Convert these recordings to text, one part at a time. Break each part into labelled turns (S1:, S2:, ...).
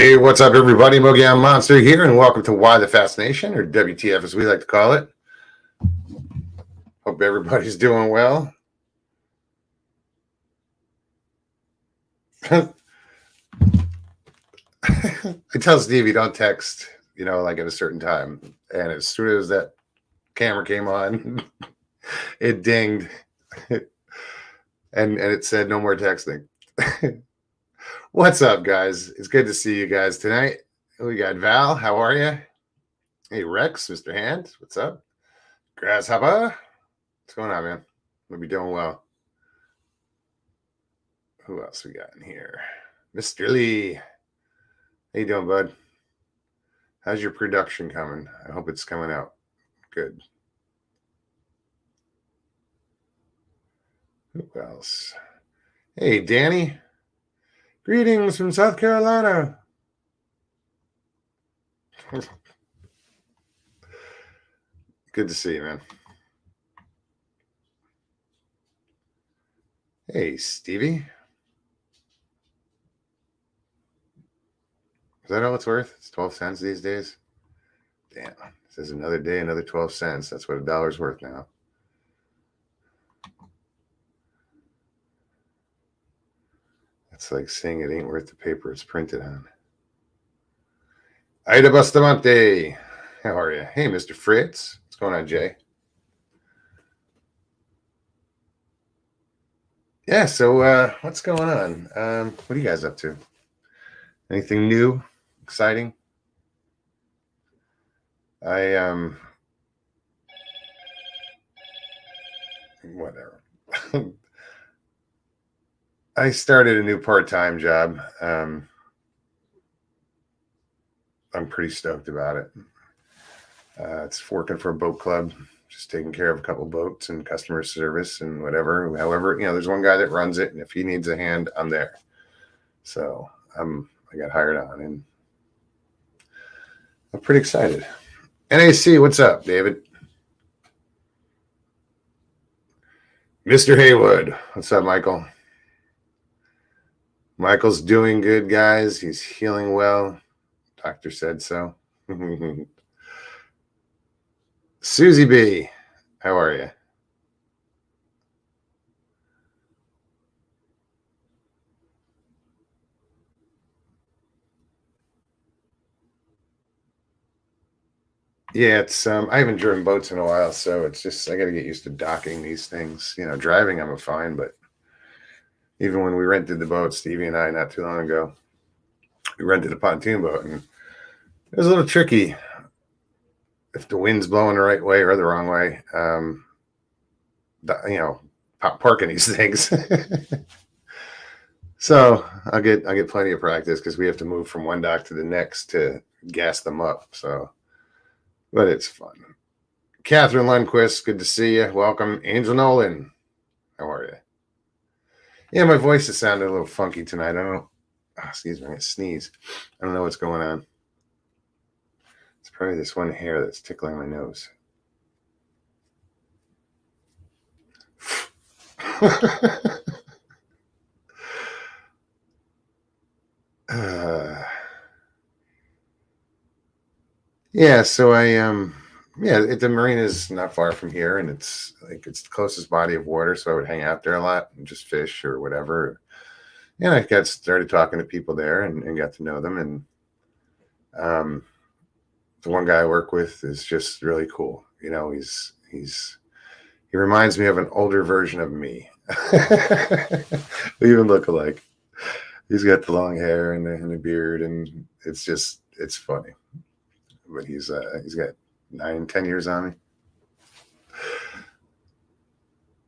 S1: Hey, what's up, everybody? Mogollon Monster here, and welcome to Why the Fascination, or WTF as we like to call it. Hope everybody's doing well. I tell Stevie, don't text, like at a certain time. And as soon as that camera came on, it dinged. and it said no more texting. What's up, guys? It's good to see you guys tonight. We got Val. How are you? Hey, Rex, Mr. Hand. What's up? Grasshopper. What's going on, man? We'll be doing well. Who else we got in here? Mr. Lee. How you doing, bud? How's your production coming? I hope it's coming out good. Who else? Hey, Danny. Greetings from South Carolina. Good to see you, man. Hey, Stevie. Is that all it's worth? It's 12 cents these days? Damn. It says another day, another 12 cents. That's what $1's worth now. That's like saying it ain't worth the paper it's printed on. Ida Bustamante. How are you? Hey, Mr. Fritz. What's going on, Jay? Yeah, so what's going on? What are you guys up to? Anything new? Exciting? Whatever. I started a new part-time job. I'm pretty stoked about it. It's working for a boat club, just taking care of a couple boats and customer service and whatever. However, there's one guy that runs it, and if he needs a hand, I'm there. So I got hired on, and I'm pretty excited. NAC, what's up, David? Mr. Haywood, what's up, Michael? Michael's doing good, guys. He's healing well. Doctor said so. Susie B, how are you? Yeah, it's I haven't driven boats in a while, so it's just I got to get used to docking these things. Driving I'm fine, but even when we rented the boat, Stevie and I, not too long ago, we rented a pontoon boat, and it was a little tricky if the wind's blowing the right way or the wrong way. Parking these things. So I'll get plenty of practice because we have to move from one dock to the next to gas them up. So, but it's fun. Catherine Lundquist, good to see you. Welcome. Angel Nolan, how are you? Yeah, my voice is sounding a little funky tonight. I don't know. Excuse me, I sneeze. I don't know what's going on. It's probably this one hair that's tickling my nose. Yeah, so the marina is not far from here, and it's the closest body of water, so I would hang out there a lot and just fish or whatever. And I got started talking to people there and got to know them, and the one guy I work with is just really cool. He reminds me of an older version of me. We even look alike. He's got the long hair and the beard, and it's funny. But he's got 9-10 years on me.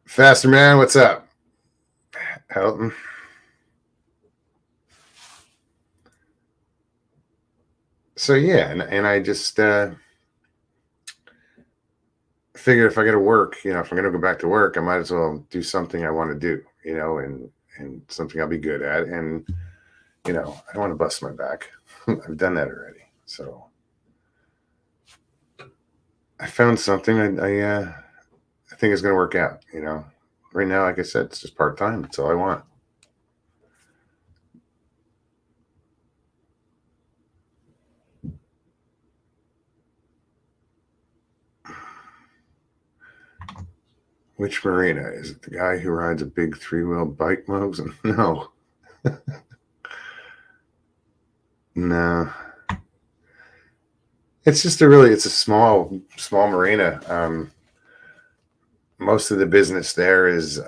S1: Faster man, what's up? Helton. So yeah, and I just figured if I got to work, if I'm gonna go back to work, I might as well do something I want to do, and something I'll be good at, and I don't want to bust my back. I've done that already, so I found something I think is going to work out. Right now, like I said, it's just part time. That's all I want. Which marina? Is it the guy who rides a big three-wheel bike, Mugs? No. No. It's just it's a small marina. Most of the business there is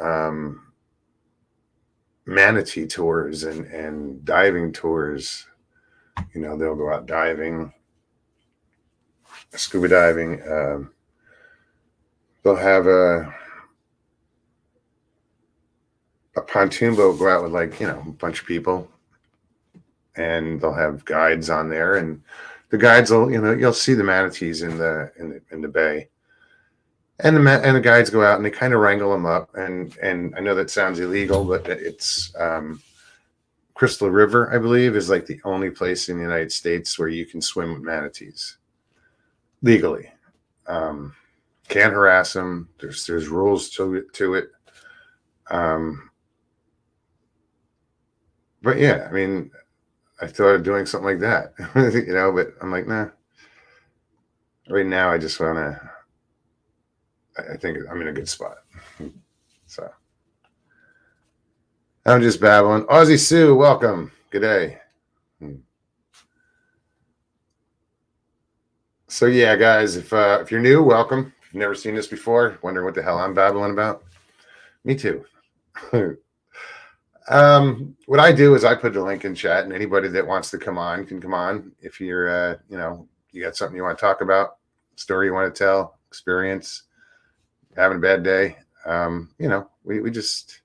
S1: manatee tours and diving tours. They'll go out diving, scuba diving. They'll have a pontoon boat go out with a bunch of people, and they'll have guides on there, and the guides will you'll see the manatees in the bay, and the guides go out and they kind of wrangle them up, and I know that sounds illegal, but it's Crystal River, I believe, is like the only place in the United States where you can swim with manatees legally. Can't harass them. There's rules to it. But yeah, I mean, I thought of doing something like that, but I'm like, nah. Right now, I just want to. I think I'm in a good spot. So I'm just babbling. Aussie Sue, welcome. Good day. So yeah, guys, if you're new, welcome. If you've never seen this before, wondering what the hell I'm babbling about, me too. What I do is I put the link in chat, and anybody that wants to come on can come on. If you're, you got something you want to talk about, story you want to tell, experience, having a bad day, we just,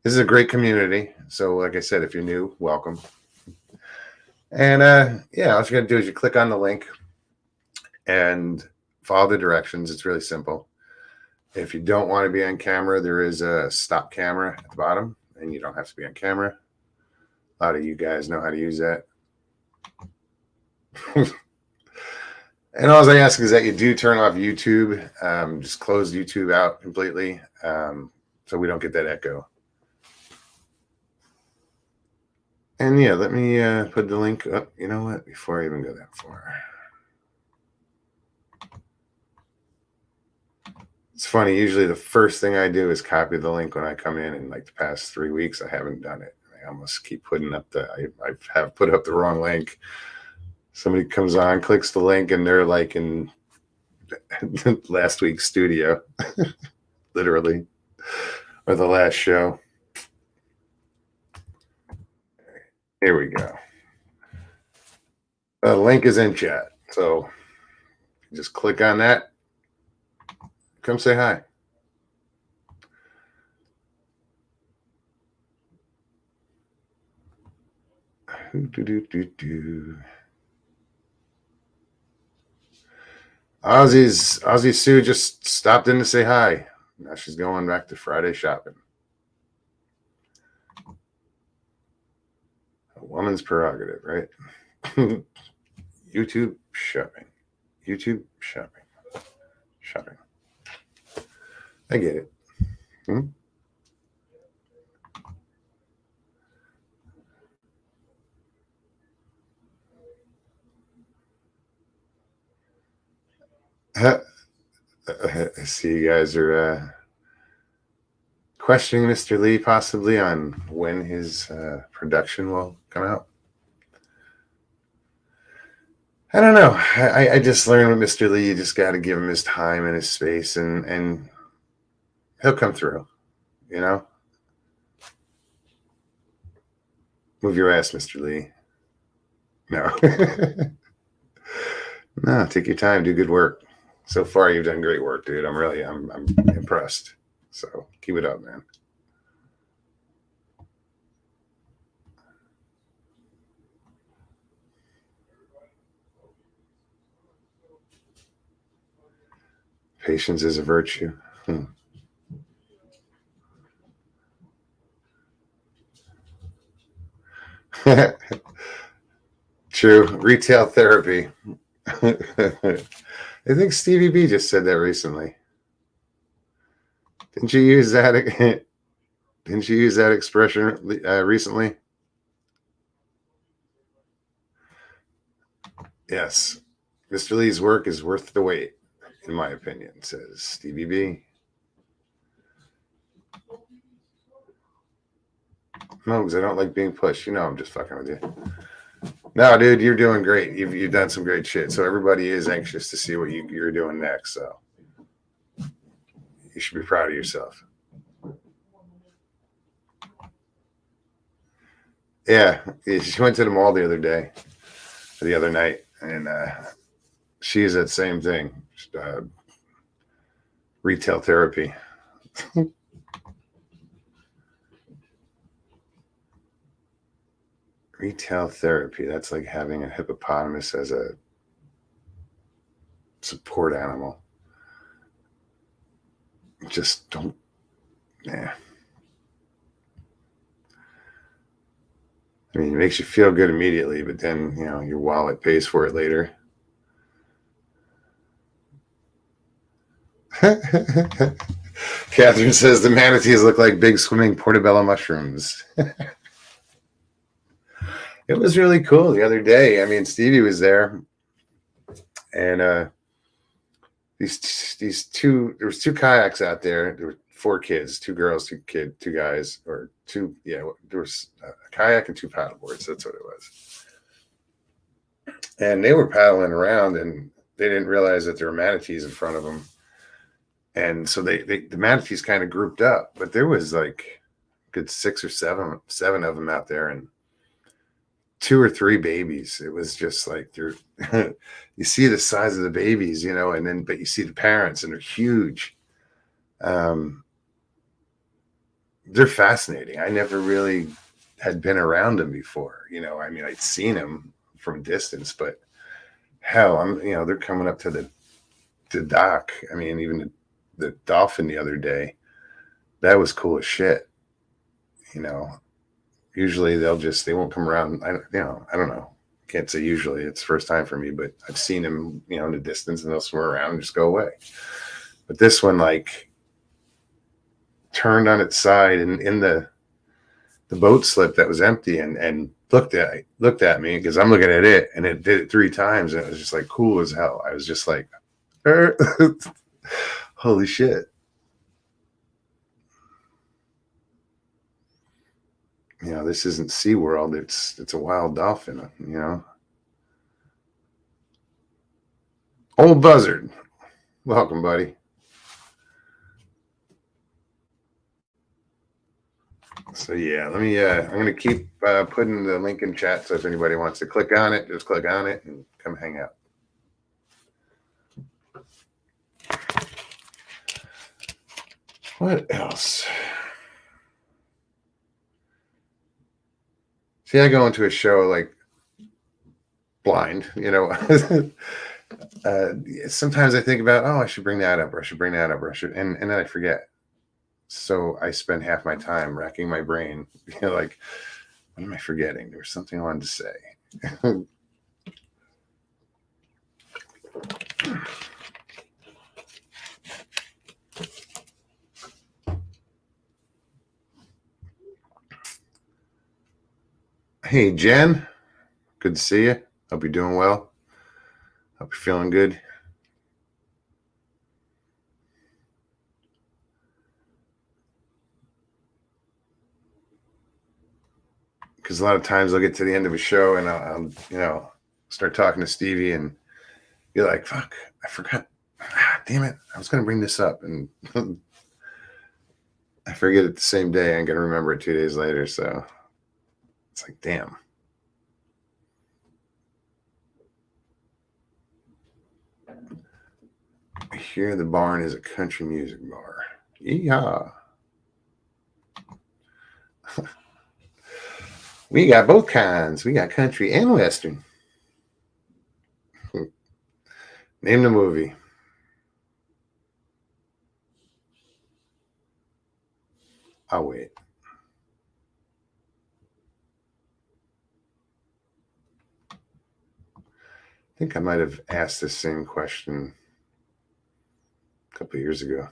S1: this is a great community. So like I said, if you're new, welcome. And all you got to do is you click on the link and follow the directions. It's really simple. If you don't want to be on camera, there is a stop camera at the bottom, and you don't have to be on camera. A lot of you guys know how to use that. And all I ask is that you do turn off YouTube. Just close YouTube out completely, so we don't get that echo. And yeah, let me put the link up. You know what? Before I even go that far. It's funny. Usually the first thing I do is copy the link when I come in, and like the past 3 weeks, I haven't done it. I almost keep putting up I have put up the wrong link. Somebody comes on, clicks the link, and they're like in last week's studio, literally, or the last show. Here we go. The link is in chat. So just click on that. Come say hi. Aussie Sue just stopped in to say hi. Now she's going back to Friday shopping. A woman's prerogative, right? YouTube shopping. YouTube shopping. Shopping. I get it. I see you guys are questioning Mr. Lee possibly on when his production will come out. I don't know. I just learned with Mr. Lee, you just got to give him his time and his space, and he'll come through, Move your ass, Mr. Lee. No. No, take your time. Do good work. So far, you've done great work, dude. I'm impressed. So keep it up, man. Patience is a virtue. True. Retail therapy. I think Stevie B just said that recently. Didn't you use that? Didn't you use that expression recently? Yes. Mr. Lee's work is worth the wait, in my opinion, says Stevie B. No, because I don't like being pushed. You know, I'm just fucking with you. No, dude, you're doing great. You've done some great shit. So everybody is anxious to see what you're doing next. So you should be proud of yourself. Yeah, she went to the mall the other night, and she's that same thing, retail therapy. Retail therapy. That's like having a hippopotamus as a support animal. Just don't. Yeah. I mean, it makes you feel good immediately, but then, your wallet pays for it later. Catherine says the manatees look like big swimming portobello mushrooms. It was really cool the other day. I mean, Stevie was there, and there was two kayaks out there. There were four kids, two girls, two guys, or two. Yeah, there was a kayak and two paddle boards. That's what it was. And they were paddling around, and they didn't realize that there were manatees in front of them. And so the manatees kind of grouped up, but there was like good 6 or 7 of them out there, and 2 or 3 babies. It was just like they're you see the size of the babies, but you see the parents, and they're huge. They're fascinating. I never really had been around them before. I mean, I'd seen them from a distance, but hell, they're coming up to the dock. I mean, even the dolphin the other day, that was cool as shit. Usually they won't come around. I don't know. Can't say usually. It's first time for me, but I've seen them, in the distance, and they'll swim around and just go away. But this one, like, turned on its side and in the boat slip that was empty, and looked at me, because I'm looking at it, and it did it 3 times, and it was just like cool as hell. I was just like, holy shit. This isn't SeaWorld. It's a wild dolphin, Old Buzzard. Welcome, buddy. So yeah, let me. I'm going to keep putting the link in chat. So if anybody wants to click on it, just click on it and come hang out. What else? See, I go into a show like blind. Sometimes I think about, I should bring that up, or I should bring that up, or I should, and then I forget. So I spend half my time racking my brain, like, what am I forgetting? There was something I wanted to say. Hey, Jen. Good to see you. Hope you're doing well. Hope you're feeling good. Because a lot of times I'll get to the end of a show, and I'll start talking to Stevie, and you're like, fuck, I forgot. Damn it. I was going to bring this up, and I forget it the same day. I'm going to remember it 2 days later. So it's like, damn. I hear the barn is a country music bar. Yeehaw. We got both kinds. We got country and western. Name the movie. I'll wait. I think I might have asked the same question a couple of years ago.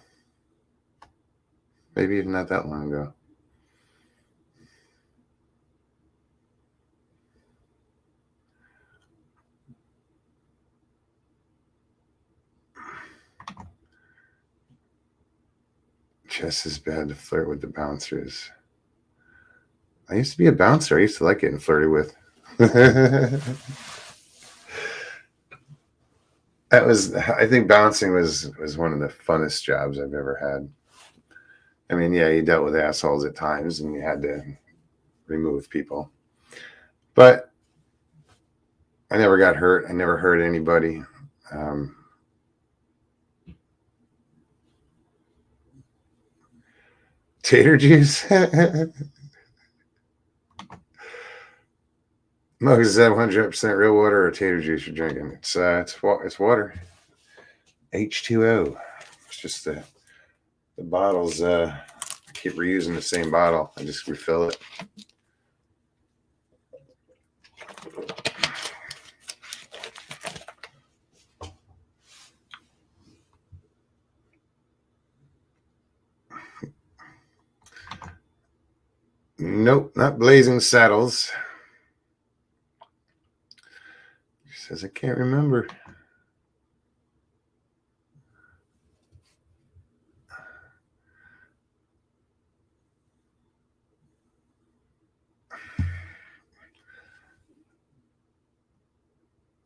S1: Maybe even not that long ago. Just as bad to flirt with the bouncers. I used to be a bouncer. I used to like getting flirted with. I think bouncing was one of the funnest jobs I've ever had. I mean, yeah, you dealt with assholes at times and you had to remove people. But I never got hurt. I never hurt anybody. Tater juice? Mug, is that 100% real water or tater juice you're drinking? It's water. H2O. It's just the bottles. I keep reusing the same bottle. I just refill it. Nope, not Blazing Saddles. He says I can't remember.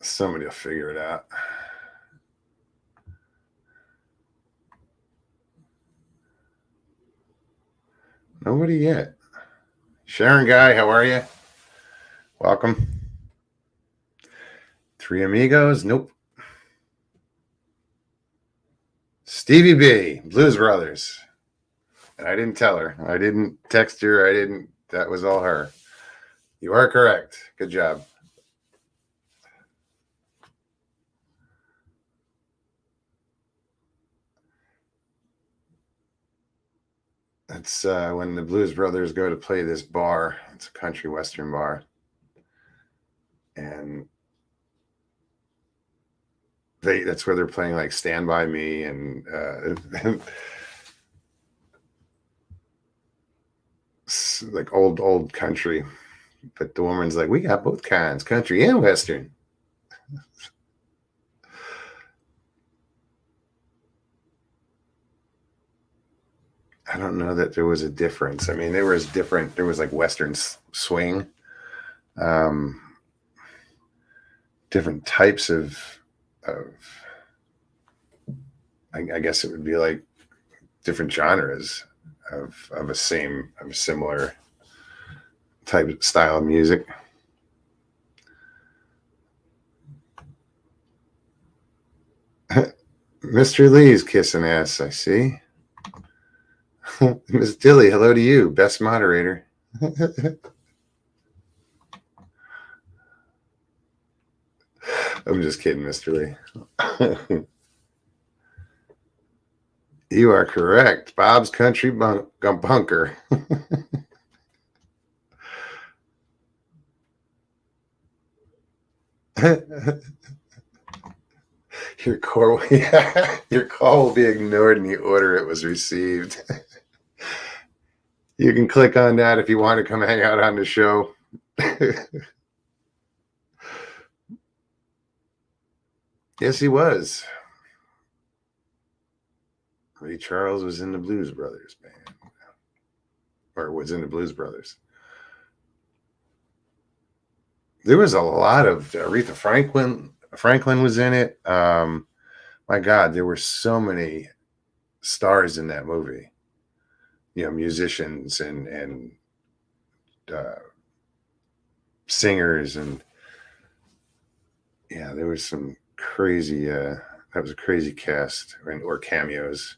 S1: Somebody will figure it out. Nobody yet. Sharon Guy, how are you? Welcome. Three Amigos? Nope. Stevie B, Blues Brothers. And I didn't tell her. I didn't text her. That was all her. You are correct. Good job. That's when the Blues Brothers go to play this bar. It's a country western bar. And that's where they're playing like Stand By Me and like old country. But the woman's like, we got both kinds, country and western. I don't know that there was a difference. I mean, there was like western swing, different types of I guess it would be like different genres of a similar type of style of music. Mr. Lee's kissing ass, I see. Miss Dilly, hello to you, best moderator. I'm just kidding, Mr. Lee. You are correct. Bob's Country Bunker. Your call will be ignored in the order it was received. You can click on that if you want to come hang out on the show. Yes, he was. Ray Charles was in the Blues Brothers band, or was in the Blues Brothers. There was a lot of Aretha Franklin. Franklin was in it. My God, there were so many stars in that movie. You know, musicians and singers, and yeah, there was some crazy. That was a crazy cast or cameos.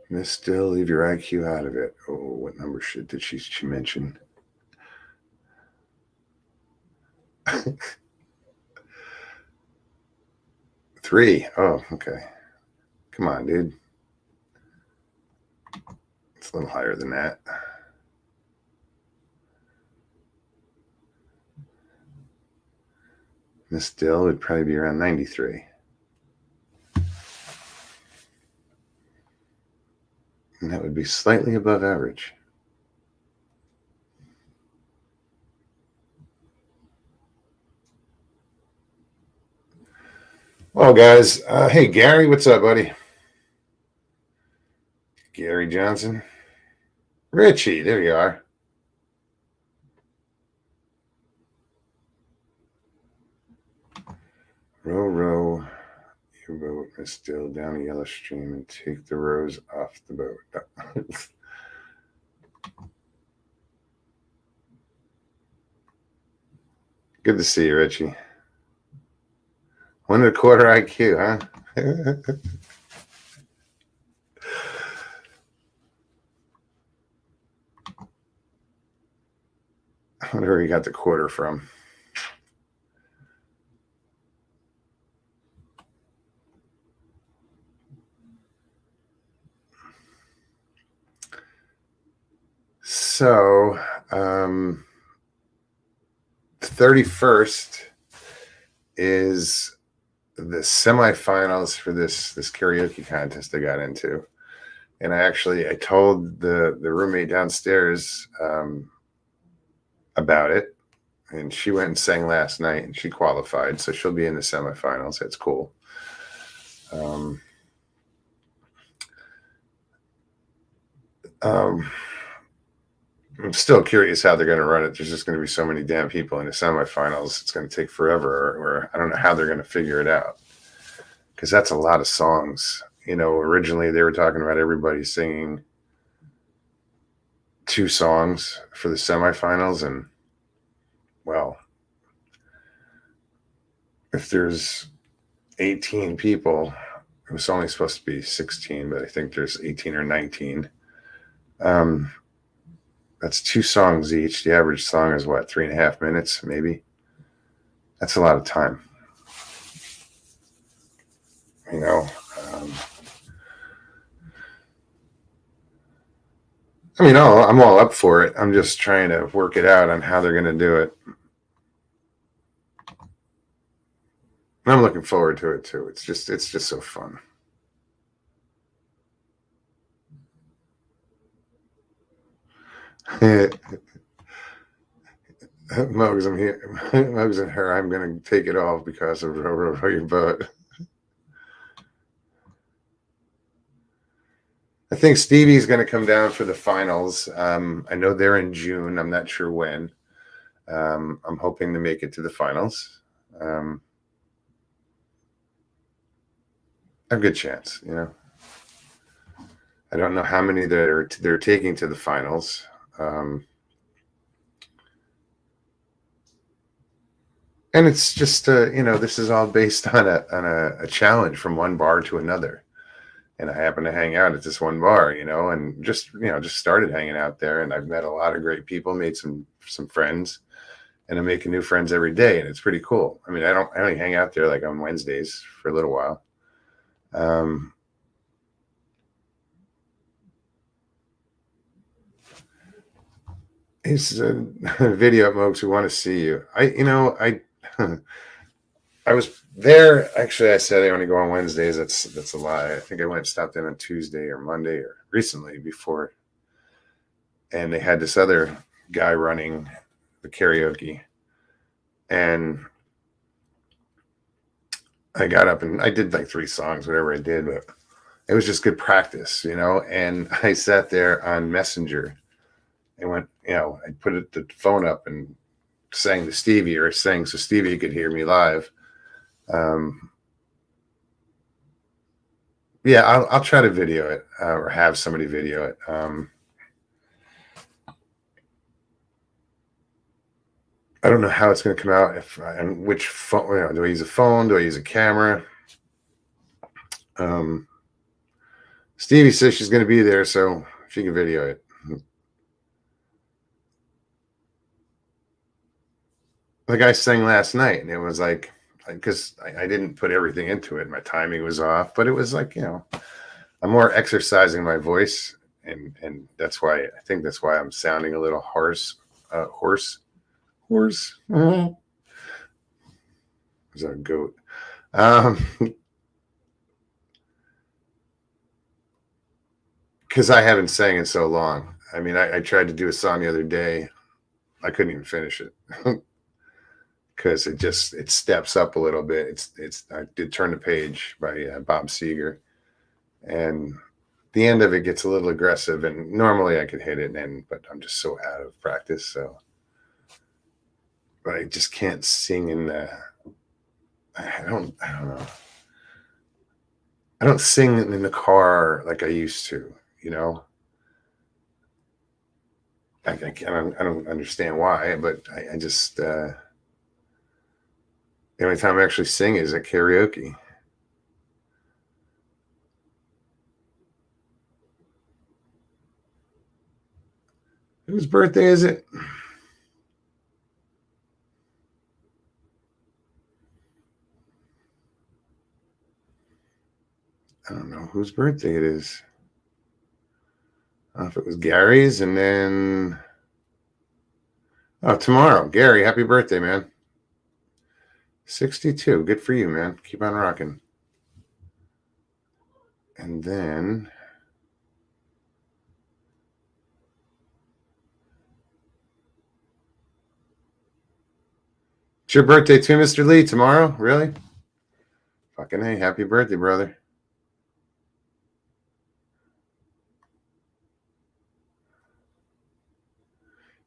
S1: Miss Still, leave your IQ out of it. Oh, what number did she mention? Three. Oh, okay. Come on, dude. It's a little higher than that. Miss Still would probably be around 93. And that would be slightly above average. Well, guys, hey, Gary, what's up, buddy? Gary Johnson. Richie, there you are. Row, row, your boat is still down the yellow stream and take the rows off the boat. Good to see you, Richie. 1.25 IQ, huh? I wonder where he got the quarter from. So, 31st is the semifinals for this karaoke contest I got into. And I told the roommate downstairs about it, and she went and sang last night, and she qualified, so she'll be in the semifinals. That's cool. I'm still curious how they're going to run it. There's just going to be so many damn people in the semifinals. It's going to take forever, or I don't know how they're going to figure it out, because that's a lot of songs. You know, originally they were talking about everybody singing 2 songs for the semifinals, and well, if there's 18 people, it was only supposed to be 16, but I think there's 18 or 19. That's 2 songs each. The average song is what, 3.5 minutes, maybe? That's a lot of time. You know, I mean, I'm all up for it. I'm just trying to work it out on how they're going to do it. I'm looking forward to it too. It's just so fun. Mugs, I'm here. Mugs and her. I'm going to take it off because of row your boat. I think Stevie's going to come down for the finals. I know they're in June. I'm not sure when. I'm hoping to make it to the finals. A good chance, you know. I don't know how many they're taking to the finals. And it's just you know, this is all based on a challenge from one bar to another. And I happen to hang out at this one bar, you know, and just started hanging out there, and I've met a lot of great people, made some friends, and I'm making new friends every day, and it's pretty cool. I mean, I only hang out there like on Wednesdays for a little while. It's a video, folks who want to see you. I was there. Actually, I said I only go on Wednesdays. That's a lie. I think I went and stopped in on Tuesday or Monday or recently before. And they had this other guy running the karaoke. And I got up and I did like 3 songs, whatever I did, but it was just good practice, you know. And I sat there on Messenger and went, you know, I put the phone up and sang to Stevie, or sang so Stevie could hear me live. Yeah, I'll try to video it or have somebody video it. I don't know how it's going to come out. And which phone? You know, do I use a phone? Do I use a camera? Stevie says she's going to be there, so she can video it. Like I sang last night, and it was like, because I didn't put everything into it. My timing was off, but it was like, you know, I'm more exercising my voice, and that's why I think that's why I'm sounding a little hoarse. Horse. Mm-hmm. Is that a goat? Because I haven't sang in so long. I mean, I tried to do a song the other day. I couldn't even finish it. because it steps up a little bit. I did Turn the Page by Bob Seger, and the end of it gets a little aggressive, and normally I could hit it, but I'm just so out of practice. So, but I just can't sing in the. I don't know. I don't sing in the car like I used to. You know. I don't understand why, but I just the only time I actually sing is at karaoke. Whose birthday is it? I don't know whose birthday it is. I don't know if it was Gary's, and then tomorrow. Gary, happy birthday, man. 62. Good for you, man. Keep on rocking. And then it's your birthday too, Mr. Lee, tomorrow? Really? Fucking hey, happy birthday, brother.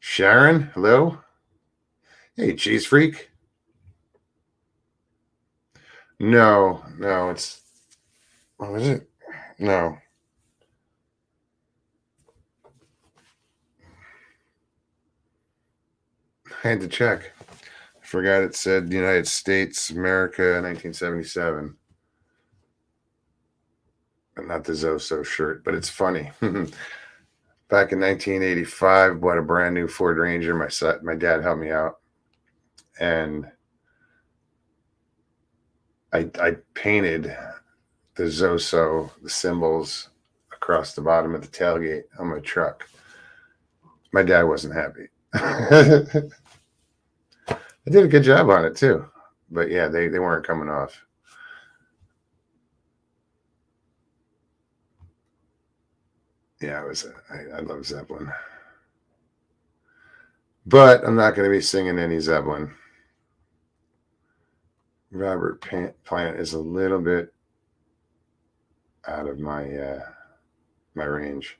S1: Sharon, hello. Hey, cheese freak. No, it's what was it? No. I had to check. I forgot it said United States, America, 1977. And not the Zoso shirt, but it's funny. Back in 1985, bought a brand new Ford Ranger. My dad helped me out, and I painted the Zoso, the symbols across the bottom of the tailgate on my truck. My dad wasn't happy. I did a good job on it too, but yeah, they weren't coming off. Yeah, I love Zeppelin, but I'm not going to be singing any Zeppelin. Robert Plant is a little bit out of my my range.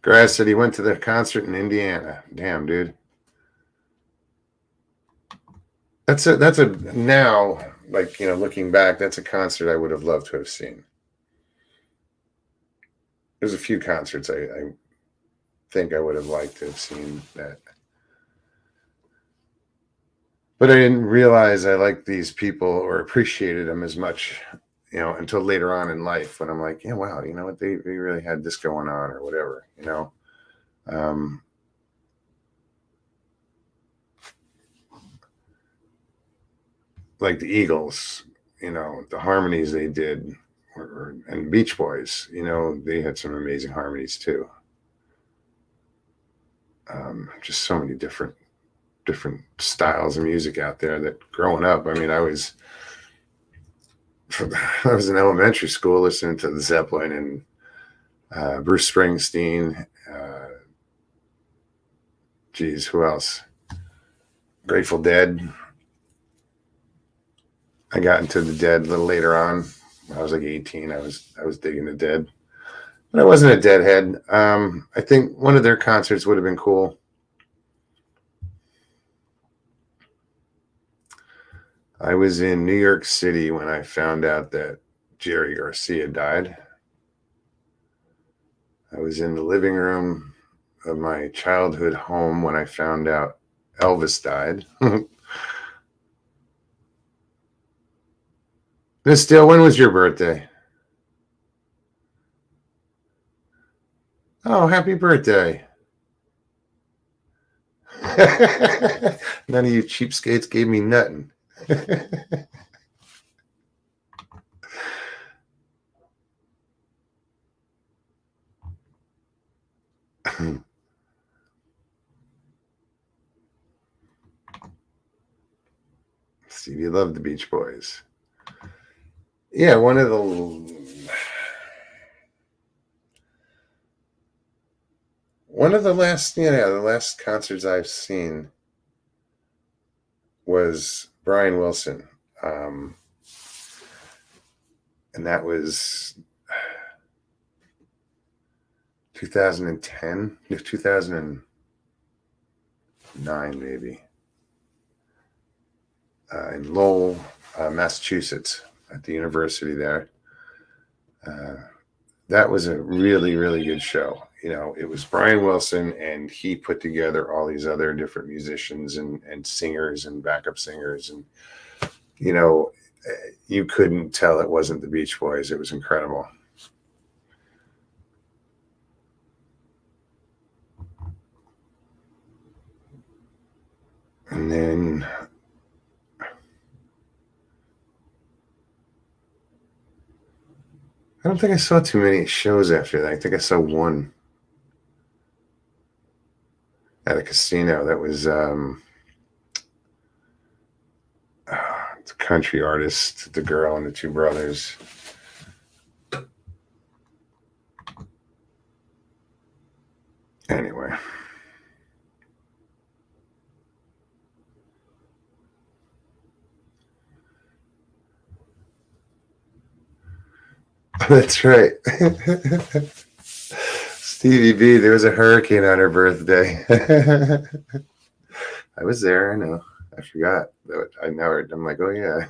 S1: Grass said he went to the concert in Indiana. Damn, dude. That's a now, like, looking back, that's a concert I would have loved to have seen. There's a few concerts I think I would have liked to have seen that. But I didn't realize I liked these people or appreciated them as much, until later on in life when I'm like, yeah, wow, you know what, they really had this going on or whatever, like the Eagles, the harmonies they did, and Beach Boys, they had some amazing harmonies too. Just so many different styles of music out there that growing up, I mean, I was in elementary school listening to the Zeppelin and Bruce Springsteen. Geez, who else? Grateful Dead. I got into the Dead a little later on. When I was like 18. I was digging the Dead, but I wasn't a Deadhead. I think one of their concerts would have been cool. I was in New York City when I found out that Jerry Garcia died. I was in the living room of my childhood home when I found out Elvis died. Miss Steele, when was your birthday? Oh, happy birthday. None of you cheapskates gave me nothing. Steve, you love the Beach Boys. Yeah, one of One of the last concerts I've seen was Brian Wilson. Um, and that was 2010, 2009, maybe, in Lowell, Massachusetts, at the university there. That was a really, really good show. It was Brian Wilson, and he put together all these other different musicians and singers and backup singers. And, you couldn't tell it wasn't the Beach Boys. It was incredible. And then I don't think I saw too many shows after that. I think I saw one at a casino that was the country artist, the girl and the two brothers. Anyway. That's right. Stevie B, there was a hurricane on her birthday. I was there, I know. I forgot. I'm like, oh yeah.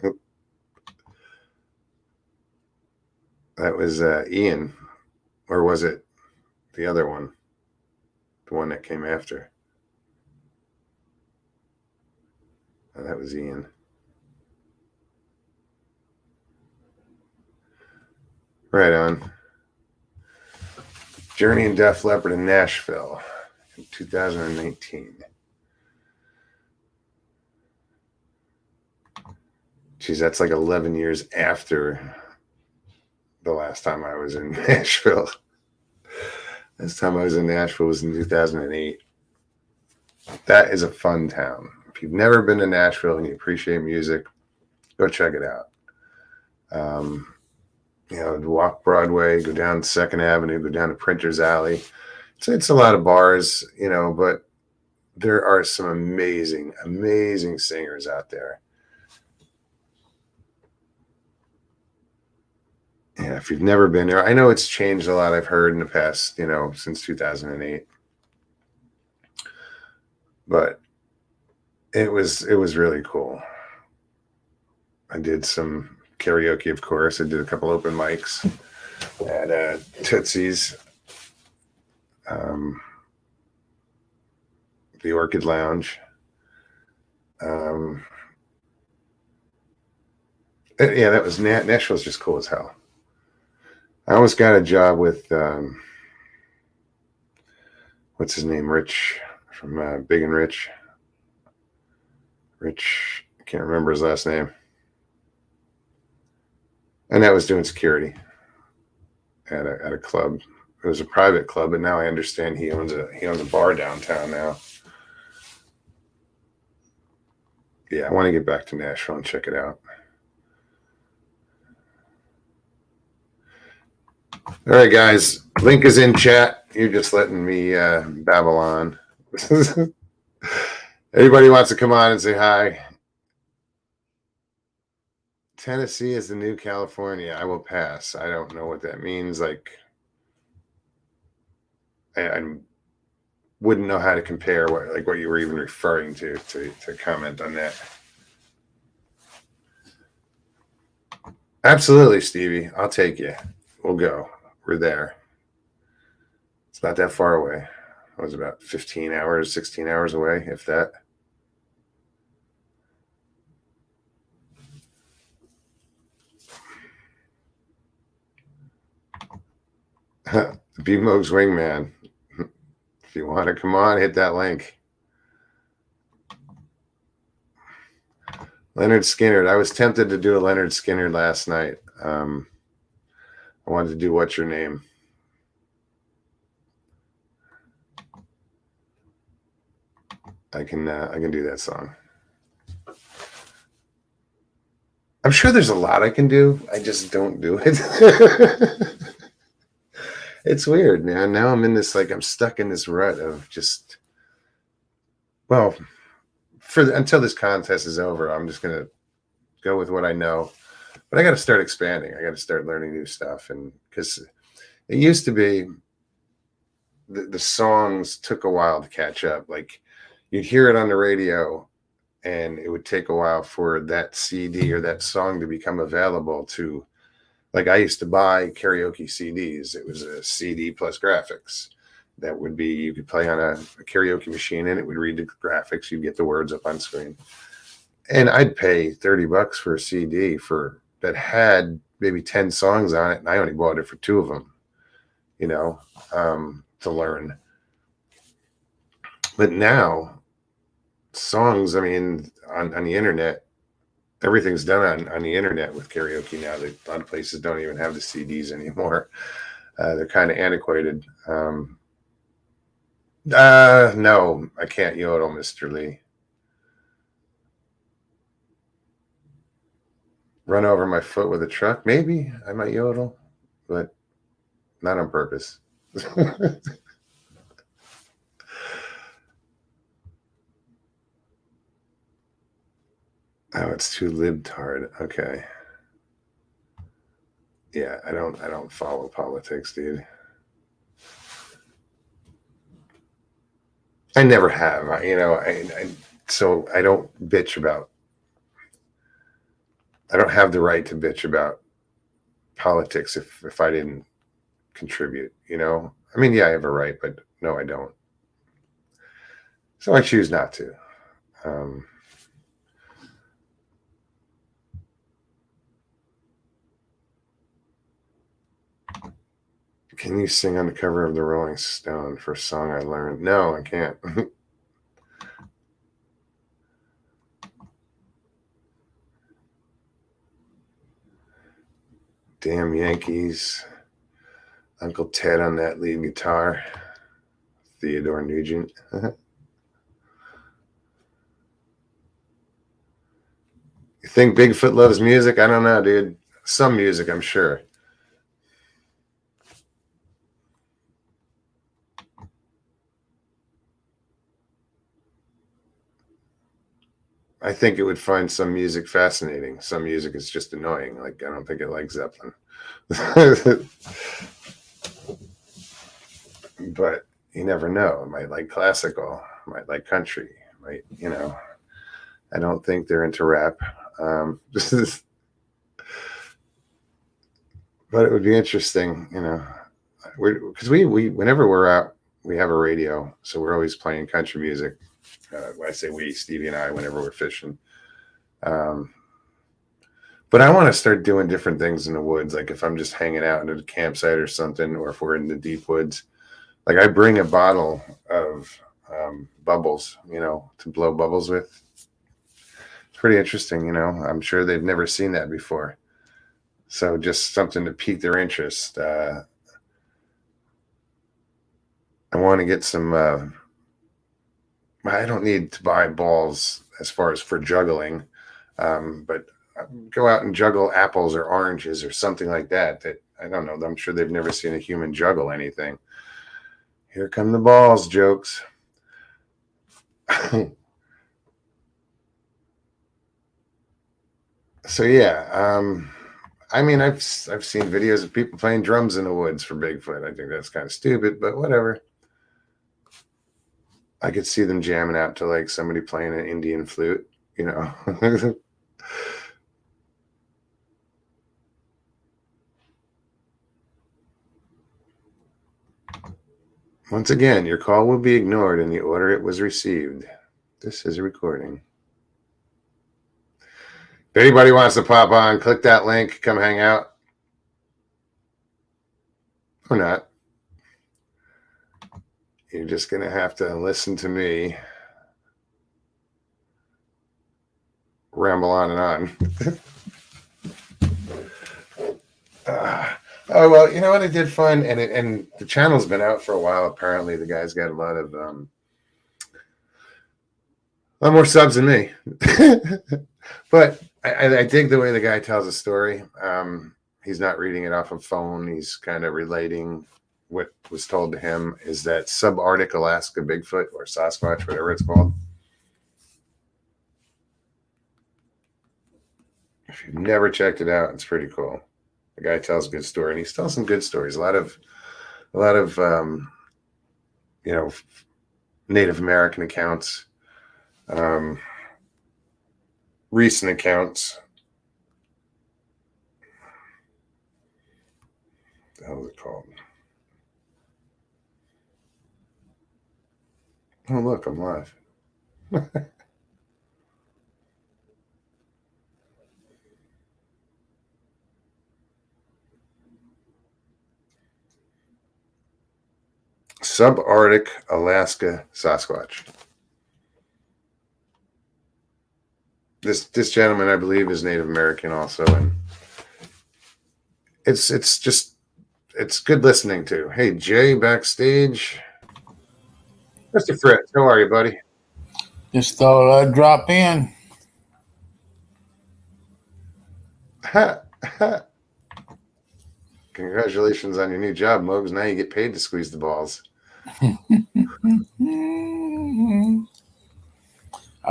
S1: That was Ian. Or was it the other one? The one that came after? Oh, that was Ian. Right on. Journey and Def Leppard in Nashville in 2019. Geez, that's like 11 years after the last time I was in Nashville. Last time I was in Nashville was in 2008. That is a fun town. If you've never been to Nashville and you appreciate music, go check it out. Walk Broadway, go down 2nd Avenue, go down to Printer's Alley. It's a lot of bars, but there are some amazing, amazing singers out there. Yeah, if you've never been there, I know it's changed a lot. I've heard in the past, since 2008. But it was really cool. I did some karaoke, of course. I did a couple open mics at Tootsie's, the Orchid Lounge. That was Nashville's just cool as hell. I almost got a job with what's his name, Rich from Big and Rich. Rich, I can't remember his last name. And that was doing security at a club. It was a private club, but now I understand he owns a bar downtown now. Yeah, I want to get back to Nashville and check it out. All right, guys. Link is in chat. You're just letting me babble on. Everybody wants to come on and say hi. Tennessee is the new California. I will pass. I don't know what that means. Like, I wouldn't know how to compare what you were even referring to comment on that. Absolutely, Stevie. I'll take you. We'll go. We're there. It's not that far away. It was about 15 hours, 16 hours away, if that. B-Moog's Wingman. If you want to come on, hit that link. Leonard Skinner. I was tempted to do a Leonard Skinner last night. I wanted to do What's Your Name? I can do that song. I'm sure there's a lot I can do. I just don't do it. It's weird, man. Now I'm in this, like, I'm stuck in this rut of just, well, until this contest is over, I'm just gonna go with what I know. But I got to start expanding. I got to start learning new stuff, and because it used to be the songs took a while to catch up. Like you'd hear it on the radio, and it would take a while for that CD or that song to become available to. Like I used to buy karaoke CDs. It was a CD plus graphics. That would be, you could play on a karaoke machine and it would read the graphics. You'd get the words up on screen. And I'd pay $30 for a CD that had maybe 10 songs on it. And I only bought it for 2 of them, to learn. But now songs, I mean, on the internet, everything's done on the internet with karaoke now. A lot of places don't even have the CDs anymore. They're kind of antiquated. No, I can't yodel, Mr. Lee. Run over my foot with a truck? Maybe I might yodel, but not on purpose. Oh, it's too libtard. Okay. Yeah, I don't follow politics, dude. I never have. So I don't bitch about. I don't have the right to bitch about politics if I didn't contribute. I mean, yeah, I have a right, but no, I don't. So I choose not to. Can you sing on the cover of the Rolling Stone for a song I learned? No, I can't. Damn Yankees. Uncle Ted on that lead guitar. Theodore Nugent. You think Bigfoot loves music? I don't know, dude. Some music, I'm sure. I think it would find some music fascinating. Some music is just annoying. Like, I don't think it likes Zeppelin. But you never know. It might like classical, might like country, might, I don't think they're into rap. But it would be interesting, because we whenever we're out, we have a radio, so we're always playing country music. When I say we, Stevie and I, whenever we're fishing. But I want to start doing different things in the woods. Like if I'm just hanging out at a campsite or something, or if we're in the deep woods, like I bring a bottle of bubbles, to blow bubbles with. It's pretty interesting, I'm sure they've never seen that before. So just something to pique their interest. I want to get some. I don't need to buy balls as far as for juggling, but go out and juggle apples or oranges or something like that. That I don't know. I'm sure they've never seen a human juggle anything. Here come the balls, jokes. So yeah, I mean, I've seen videos of people playing drums in the woods for Bigfoot. I think that's kind of stupid, but whatever. I could see them jamming out to like somebody playing an Indian flute, Once again, your call will be ignored in the order it was received. This is a recording. If anybody wants to pop on, click that link, come hang out. Or not. You're just going to have to listen to me ramble on and on. Oh, well, you know what I did find? And the channel's been out for a while. Apparently, the guy's got a lot more subs than me. But I dig the way the guy tells a story. He's not reading it off a phone. He's kind of relating what was told to him is that subarctic Alaska Bigfoot or Sasquatch, whatever it's called. If you've never checked it out, it's pretty cool. The guy tells a good story, and he's telling some good stories. A lot of Native American accounts, recent accounts. What the hell is it called? Oh, look, I'm live. Subarctic Alaska Sasquatch. This gentleman, I believe, is Native American also, and it's good listening to. Hey, Jay, backstage. Mr. Fritz, how are you, buddy?
S2: Just thought I'd drop in.
S1: Congratulations on your new job, Mogs. Now you get paid to squeeze the balls.
S2: I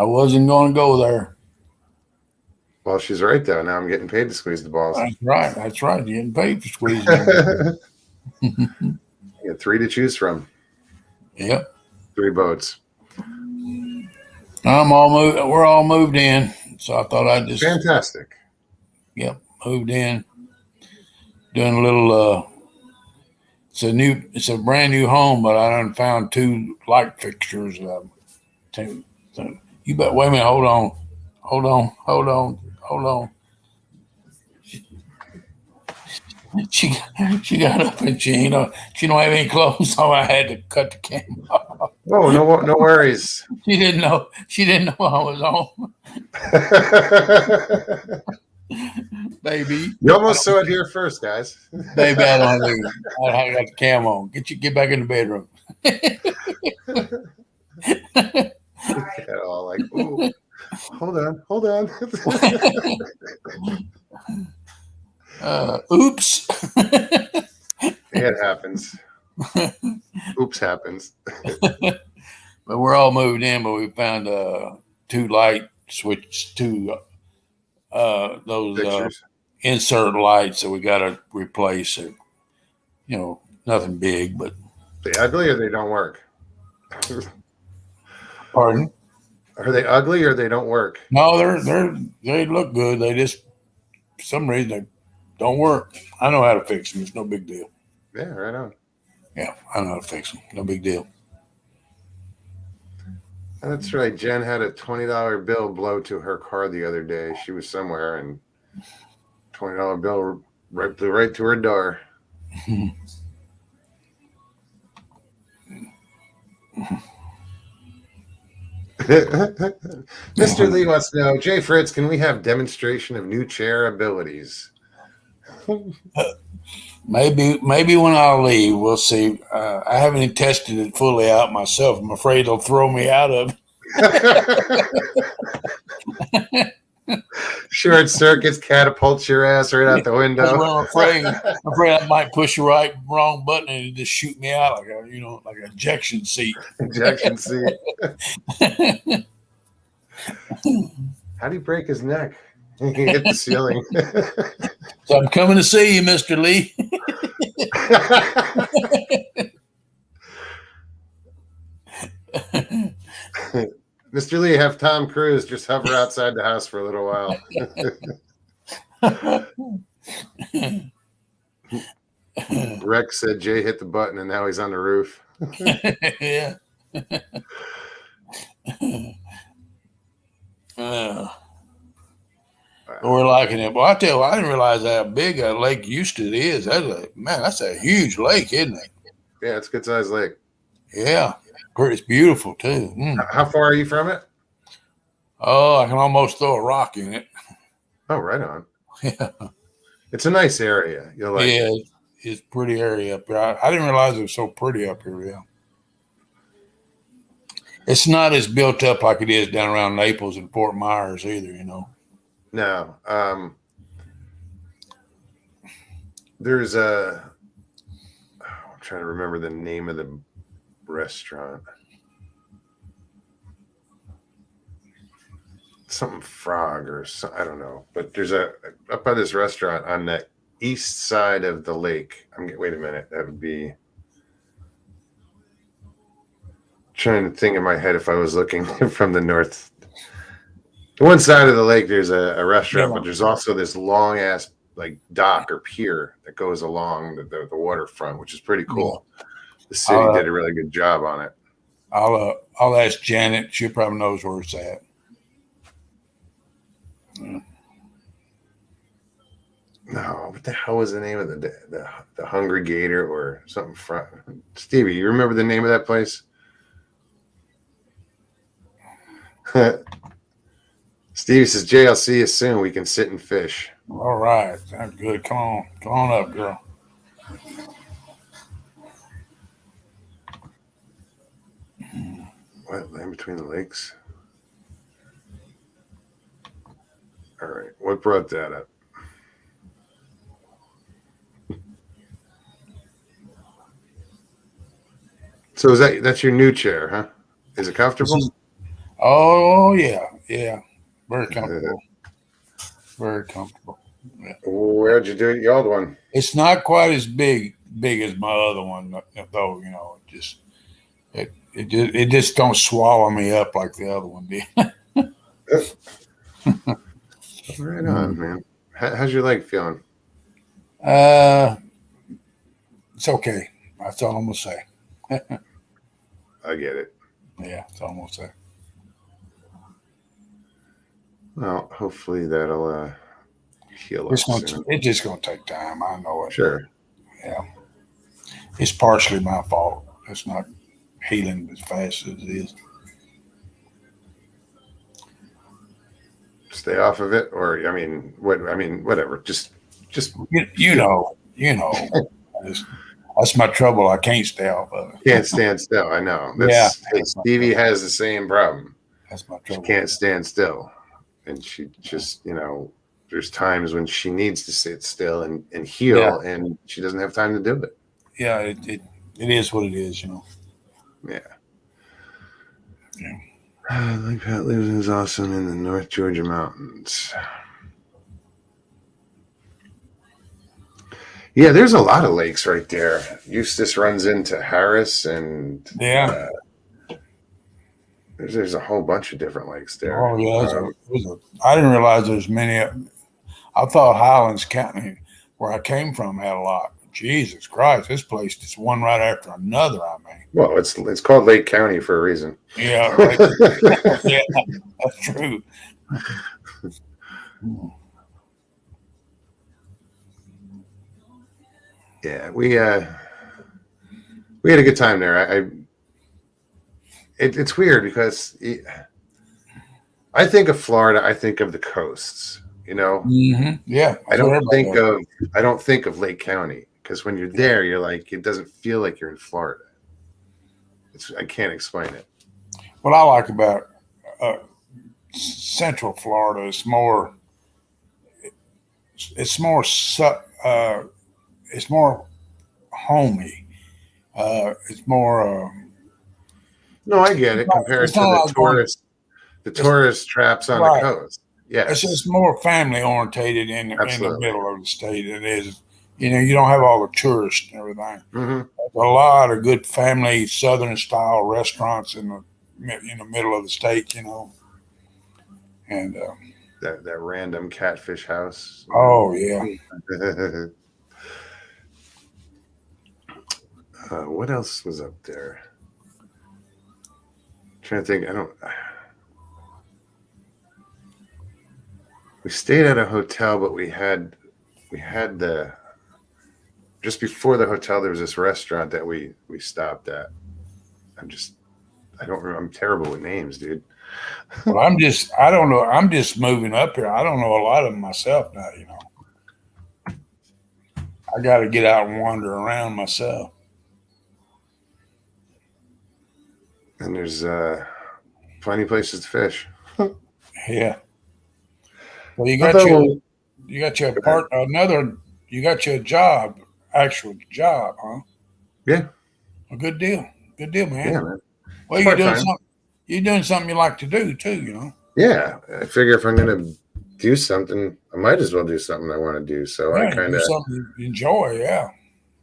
S2: wasn't going to go there.
S1: Well, she's right, though. Now I'm getting paid to squeeze the balls.
S2: That's right. You're getting paid for squeezing them.
S1: You got 3 to choose from.
S2: Yep.
S1: 3 boats.
S2: We're all moved in, so I thought I'd just
S1: fantastic.
S2: Yep, moved in. Doing a little. It's a brand new home, but I done found 2 light fixtures. So you bet. Wait a minute. Hold on. She got up and she don't have any clothes, so I had to cut the camera off.
S1: Oh, no worries.
S2: She didn't know I was on. Baby,
S1: you almost saw it here first, guys.
S2: Baby, I got the cam on. Get back in the bedroom.
S1: All like, ooh, hold on.
S2: Oops.
S1: It happens. Oops happens.
S2: But we're all moved in, but we found 2 light switch, 2 those insert lights, so we got to replace it. Nothing big, but
S1: they ugly or they don't work.
S2: Pardon?
S1: Are they ugly or they don't work?
S2: No, they look good. They just for some reason they don't work. I know how to fix them. It's no big deal.
S1: Yeah, right on.
S2: Yeah, I know how to fix them. No big deal.
S1: That's right. Jen had a $20 bill blow to her car the other day. She was somewhere and $20 bill blew right to her door. Mr. Lee wants to know, Jay Fritz, can we have demonstration of new chair abilities?
S2: Maybe when I leave, we'll see. I haven't tested it fully out myself. I'm afraid they'll throw me out of it.
S1: Short circuits catapult your ass right out the window.
S2: I'm afraid I might push the wrong button and it just shoot me out like an ejection seat.
S1: Ejection seat. How do you break his neck? He can hit the ceiling.
S2: So I'm coming to see you, Mr. Lee.
S1: Mr. Lee, have Tom Cruise just hover outside the house for a little while. Rex said Jay hit the button and now he's on the roof.
S2: Yeah. We're liking it. Well, I tell you, I didn't realize how big a Lake Houston is. That's a huge lake, isn't it?
S1: Yeah, it's a good sized lake.
S2: Yeah. It's beautiful too.
S1: How far are you from it?
S2: Oh, I can almost throw a rock in it.
S1: Oh, right on.
S2: Yeah.
S1: It's a nice area. You'll like it.
S2: It's pretty area up here. I didn't realize it was so pretty up here. Yeah. It's not as built up like it is down around Naples and Fort Myers either,
S1: No. There's a trying to remember the name of the restaurant. Something Frog or so, I don't know. But there's up by this restaurant on the east side of the lake. Wait a minute. That would be trying to think in my head if I was looking from the north. One side of the lake, there's a restaurant, but there's also this long ass like dock or pier that goes along the waterfront, which is pretty cool. The city did a really good job on it.
S2: I'll ask Janet. She probably knows where it's at.
S1: No, what the hell was the name of the Hungry Gator or something? Stevie, you remember the name of that place? Stevie says, JLC is soon. We can sit and fish.
S2: All right. That's good. Come on up, girl.
S1: What? Land Between the Lakes? All right. What brought that up? So that's your new chair, huh? Is it comfortable?
S2: Oh yeah. Very comfortable. Very comfortable. Yeah.
S1: Where'd you do your old one?
S2: It's not quite as big as my other one, though. It just don't swallow me up like the other one did.
S1: Right on, man. How's your leg feeling?
S2: It's okay. That's all I'm gonna say.
S1: I get it.
S2: Yeah, that's all I'm gonna say.
S1: Well, hopefully that'll heal up soon.
S2: It's just gonna take time. I know it.
S1: Sure.
S2: Yeah. It's partially my fault. It's not healing as fast as it is.
S1: Stay off of it, or whatever. Just
S2: you know. That's my trouble. I can't stay off of it.
S1: Can't stand still. I know. Hey, Stevie has the same problem.
S2: That's my trouble.
S1: She can't stand still, and she just there's times when she needs to sit still and heal, and she doesn't have time to do it.
S2: Yeah, it is what it is,
S1: Yeah. Lake Pat lives is awesome in the North Georgia mountains. Yeah, there's a lot of lakes right there. Eustis runs into Harris, and there's a whole bunch of different lakes there.
S2: Oh yeah, I didn't realize there's many. I thought Highlands County, where I came from, had a lot. Jesus Christ, this place is one right after another. I mean,
S1: well, it's called Lake County for a reason.
S2: Yeah, right. Yeah, that's true.
S1: Yeah, we had a good time there. It's weird because I think of Florida, I think of the coasts.
S2: Mm-hmm. Yeah,
S1: I don't think of Lake County, because when you're there, you're like, it doesn't feel like you're in Florida. I can't explain it.
S2: What I like about Central Florida is it's more homey. It's more.
S1: No, I get it. Compared to the tourist traps on the coast. Yeah,
S2: it's just more family orientated in the middle of the state. It is. You don't have all the tourists and everything.
S1: Mm-hmm.
S2: There's a lot of good family Southern style restaurants in the middle of the state. And
S1: that random catfish house.
S2: Oh yeah.
S1: What else was up there? I'm trying to think. We stayed at a hotel, but we had just before the hotel, there was this restaurant that we stopped at. I don't remember. I'm terrible with names, dude.
S2: Well, I don't know. I'm just moving up here. I don't know a lot of them myself now, I got to get out and wander around myself.
S1: And there's plenty of places to fish.
S2: Yeah. Well, you got your job, actual job, huh?
S1: Yeah.
S2: A good deal. Good deal, man.
S1: Yeah, man.
S2: Well,
S1: It's
S2: you're doing
S1: part-time.
S2: something. You're doing something you like to do too. You know.
S1: Yeah. I figure if I'm going to do something, I might as well do something I want to do. So I
S2: Yeah, you
S1: kind
S2: do
S1: of,
S2: something you enjoy. Yeah.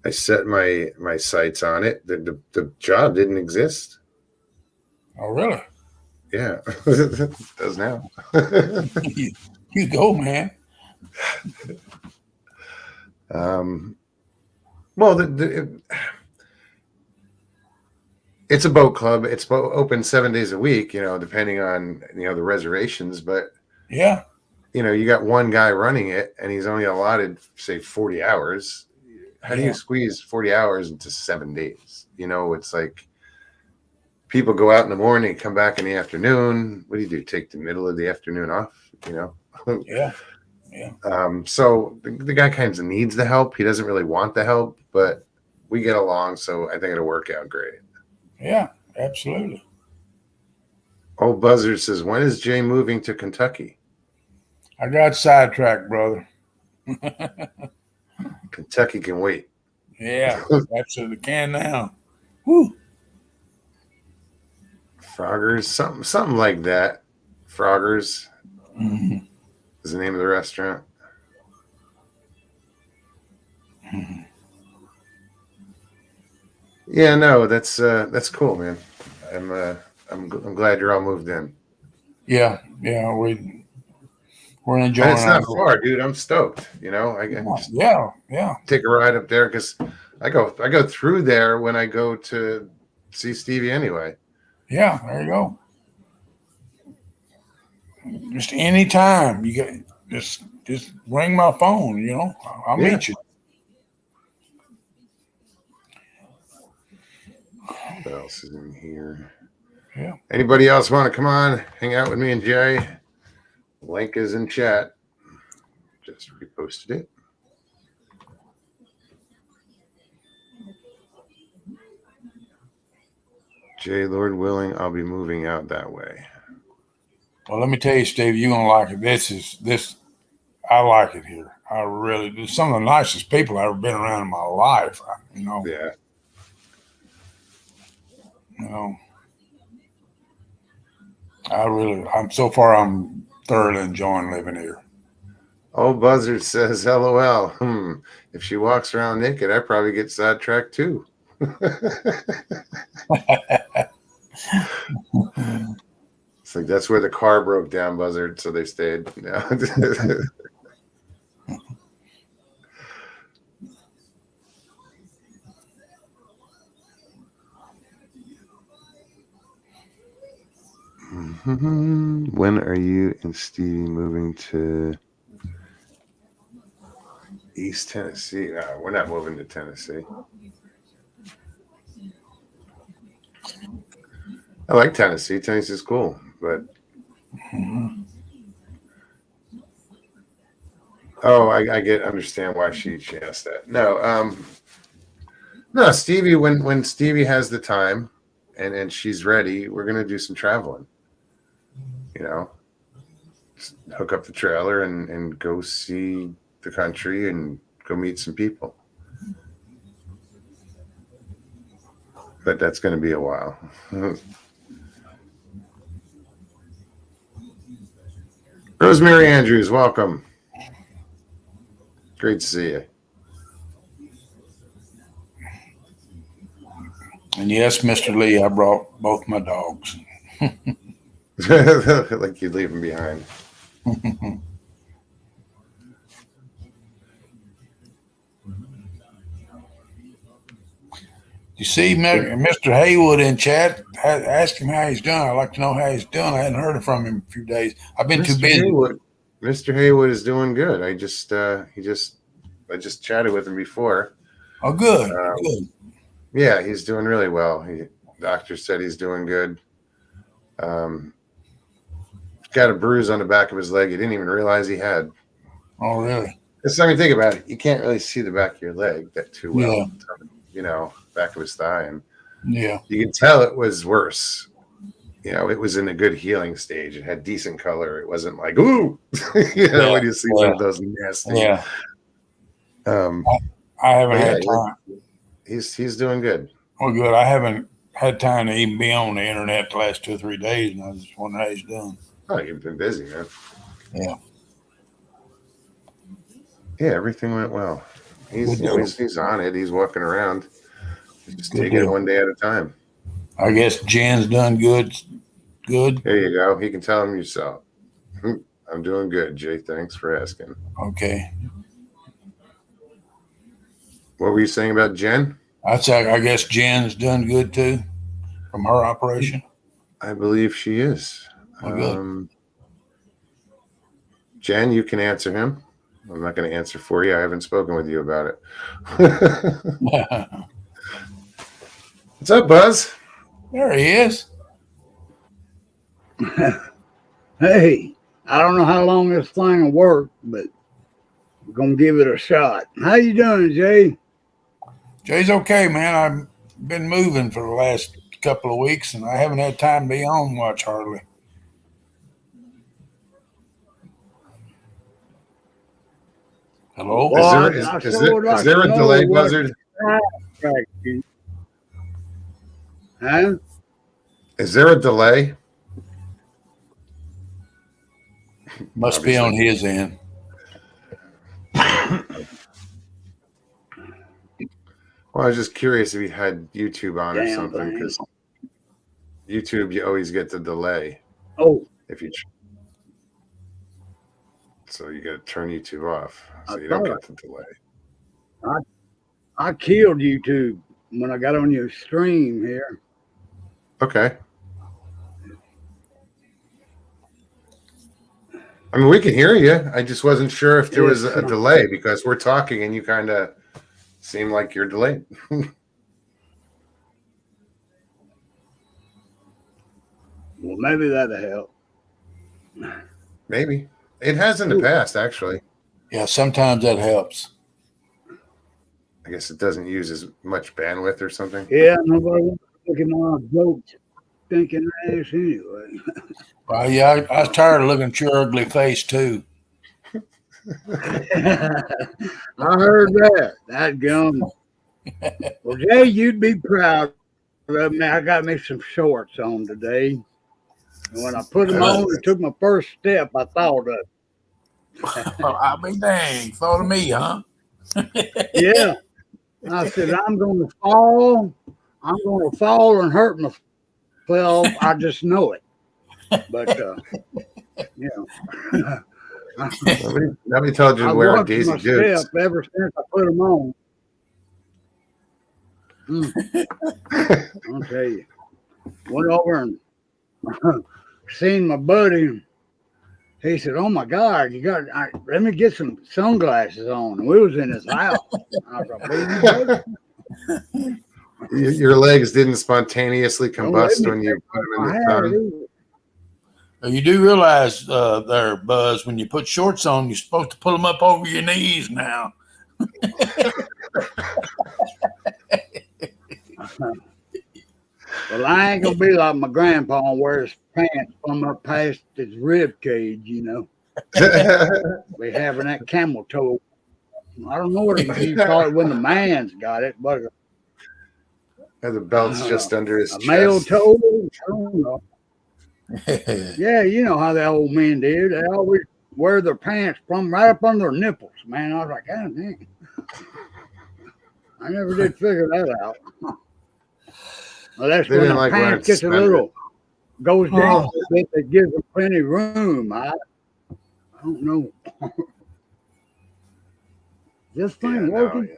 S1: I set my sights on it. The job didn't exist.
S2: Oh, really?
S1: Yeah. It does now.
S2: You go, man.
S1: um, well, it's a boat club. It's open 7 days a week, depending on, the reservations. But,
S2: Yeah.
S1: you got one guy running it and he's only allotted, say, 40 hours. How do you
S2: Yeah.
S1: squeeze 40 hours into 7 days? It's like people go out in the morning, come back in the afternoon. What do you do? Take the middle of the afternoon off,
S2: Yeah. Yeah.
S1: So the guy kind of needs the help. He doesn't really want the help, but we get along. So I think it'll work out great.
S2: Yeah. Absolutely.
S1: Old Buzzard says, when is Jay moving to Kentucky?
S2: I got sidetracked, brother.
S1: Kentucky can wait.
S2: Yeah. Absolutely can now. Woo.
S1: Froggers, something like that. Froggers
S2: Mm-hmm.
S1: is the name of the restaurant.
S2: Mm-hmm.
S1: Yeah, no, that's cool, man. I'm glad you're all moved in.
S2: Yeah. Yeah. We're enjoying
S1: And it's not
S2: our.
S1: far, dude. I'm stoked. I can just
S2: Yeah. Yeah.
S1: take a ride up there because I go through there when I go to see Stevie anyway.
S2: Yeah. There you go. Just anytime you get just ring my phone. I'll meet you.
S1: What else is in here?
S2: Yeah.
S1: Anybody else want to come on, hang out with me and Jay? Link is in chat. Just reposted it. Jay, Lord willing, I'll be moving out that way.
S2: Well, let me tell you, Steve, you're gonna like it. This. I like it here. I really do. Some of the nicest people I've ever been around in my life.
S1: Yeah.
S2: I'm so far. I'm thoroughly enjoying living here.
S1: Old Buzzard says, LOL. If she walks around naked, I probably get sidetracked too. It's like that's where the car broke down, Buzzard, so they stayed. When are you and Stevie moving to East Tennessee? No, we're not moving to Tennessee. I like Tennessee. Tennessee's cool, but I understand why she asked that. No, Stevie. When Stevie has the time, and she's ready, we're gonna do some traveling. Just hook up the trailer and go see the country and go meet some people. But that's going to be a while. Rosemary Andrews, welcome. Great to see you.
S2: And yes, Mr. Lee, I brought both my dogs.
S1: Like you leave them behind.
S2: You see Mr. Haywood in chat? Ask him how he's doing. I'd like to know how he's doing. I hadn't heard from him in a few days. I've been too busy.
S1: Mr. Haywood is doing good. I just chatted with him before.
S2: Oh, good. Good.
S1: Yeah, he's doing really well. Doctor said he's doing good. Got a bruise on the back of his leg. He didn't even realize he had.
S2: Oh, really?
S1: Think about it. You can't really see the back of your leg that too well. Yeah. Back of his thigh, and
S2: yeah,
S1: you can tell it was worse. It was in a good healing stage. It had decent color. It wasn't like ooh, when you see one of those nasty.
S2: Yeah.
S1: I
S2: haven't had time.
S1: He's doing good.
S2: Oh, good. I haven't had time to even be on the internet the last 2 or 3 days, and I was just wondering how he's doing.
S1: Oh, you've been busy, man.
S2: Yeah.
S1: Yeah, everything went well.
S2: Good deal.
S1: He's on it. He's walking around. Just
S2: Good
S1: taking it
S2: deal.
S1: one day at a time.
S2: I guess Jen's done good. Good.
S1: There you go. He can tell him yourself. I'm doing good, Jay. Thanks for asking.
S2: Okay.
S1: What were you saying about Jen?
S2: I guess Jen's done good too from her operation.
S1: I believe she is.
S2: Oh, good.
S1: Jen, you can answer him. I'm not going to answer for you. I haven't spoken with you about it. What's up, Buzz?
S2: There he is.
S3: Hey, I don't know how long this thing will work, but we're gonna give it a shot. How you doing, Jay?
S2: Jay's okay, man. I've been moving for the last couple of weeks, and I haven't had time to be on much hardly. Hello?
S3: Well,
S1: Is
S3: I
S1: there
S3: sure would like
S1: a
S3: to know
S1: delay,
S3: what
S1: Buzzard?
S3: attracts you. Huh?
S1: Is there a delay?
S2: Must be on his end.
S1: Well, I was just curious if you had YouTube on or
S3: Damn
S1: something,
S3: thing.
S1: because YouTube, you always get the delay
S3: Oh,
S1: if you. So you got to turn YouTube off, so
S3: I
S1: you don't
S3: thought
S1: get the delay.
S3: I killed YouTube when I got on your stream here.
S1: Okay. I mean, we can hear you. I just wasn't sure if there was a delay because we're talking and you kind of seem like you're delayed.
S3: Well, maybe that'll help.
S1: Maybe. It has in the past, actually.
S2: Yeah, sometimes that helps.
S1: I guess it doesn't use as much bandwidth or something.
S3: Yeah, nobody wants to look at my jokes thinking ass anyway.
S2: Well, yeah, I was tired of looking at your ugly face too.
S3: I heard that. That gum. Well, Jay, you'd be proud of me. I got me some shorts on today. And when I put them on and took my first step, I thought of
S2: I'll be dang. Thought of me, huh?
S3: yeah. I said, I'm going to fall. I'm going to fall and hurt myself. I just know it. But, you know.
S1: Nobody told you to
S3: I
S1: wear
S3: watched
S1: Daisy
S3: my
S1: Dukes.
S3: step ever since I put them on. I'll tell you. Went over and seen my buddy. He said, "Oh my God, let me get some sunglasses on." And we was in his house. I was like,
S1: Your legs didn't spontaneously combust when you put them in the sun.
S2: You do realize there, Buzz, when you put shorts on, you're supposed to pull them up over your knees now.
S3: Well, I ain't gonna be like my grandpa and wear his pants from up past his rib cage, you know. We having that camel toe. I don't know what you call it when the man's got it, but
S1: the belt's just under his
S3: a
S1: chest.
S3: male toe. I don't know. Yeah, you know how the old men did. They always wear their pants from right up under their nipples, man. I was like, God dang. I never did figure that out. Well, that's
S1: They
S3: when
S1: didn't
S3: the
S1: like wearing
S3: pants gets a little, goes down a bit, that gives them plenty of room. I don't know. This thing working?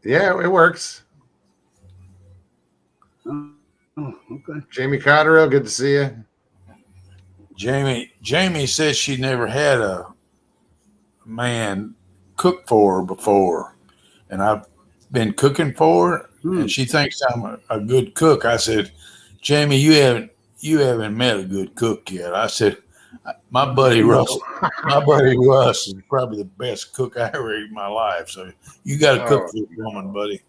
S1: Yeah, it works.
S3: Oh, okay.
S1: Jamie Cotterill, good to see you.
S2: Jamie says she never had a man cook for her before, and I've been cooking for her, and she thinks I'm a good cook. I said, Jamie, you haven't met a good cook yet. I said, my buddy Russ is probably the best cook I ever ate in my life. So you got to cook for this woman, buddy.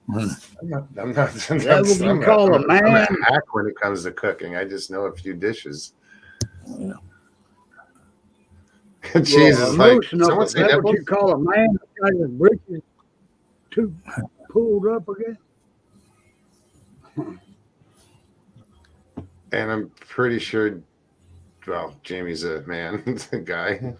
S1: I'm not
S3: call a man?
S1: I'm a hack when it comes to cooking. I just know a few dishes.
S2: Yeah.
S1: Jesus, like someone say
S3: that's
S1: nipples?
S3: what you call a man that got his britches two pulled up again.
S1: And I'm pretty sure, well, Jamie's a man, a guy.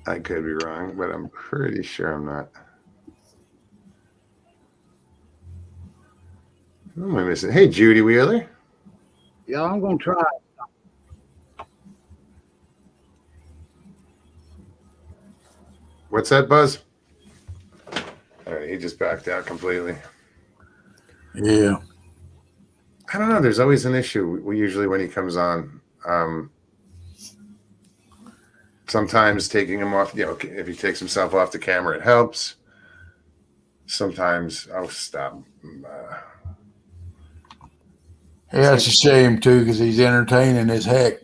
S1: I could be wrong, but I'm pretty sure I'm not. Who am I missing? Hey, Judy Wheeler.
S3: Yeah, I'm gonna try.
S1: What's that, Buzz? All right, he just backed out completely.
S2: Yeah.
S1: I don't know. There's always an issue. We usually when he comes on. Sometimes taking him off, if he takes himself off the camera, it helps. Sometimes, stop.
S2: Yeah, it's a shame too because he's entertaining as heck,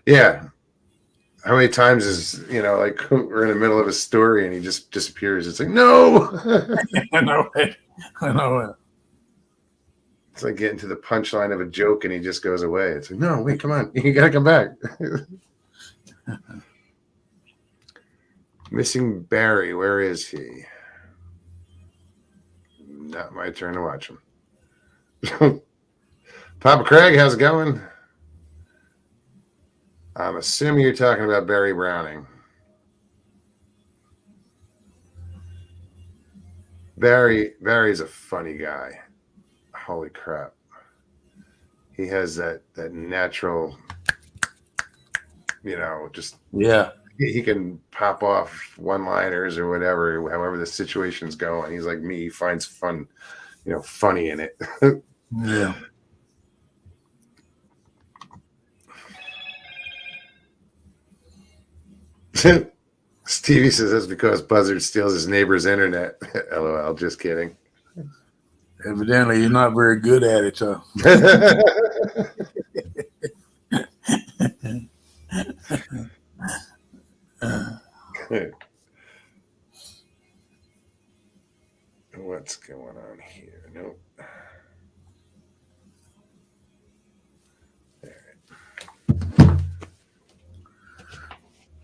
S1: Yeah. How many times is, like we're in the middle of a story and he just disappears? It's like, no.
S2: I know it. I know it.
S1: It's like getting to the punchline of a joke and he just goes away. It's like, no, wait, come on. You got to come back. Missing Barry. Where is he? Not my turn to watch him. Papa Craig, how's it going? I'm assuming you're talking about Barry Browning. Barry's a funny guy. Holy crap. He has that natural, just
S2: Yeah.
S1: he can pop off one-liners or whatever, however the situation's going. He's like me, he finds fun, funny in it.
S2: Yeah.
S1: Stevie says that's because Buzzard steals his neighbor's internet. LOL, just kidding.
S2: Evidently, he's not very good at it, so.
S1: What's going on here? Nope.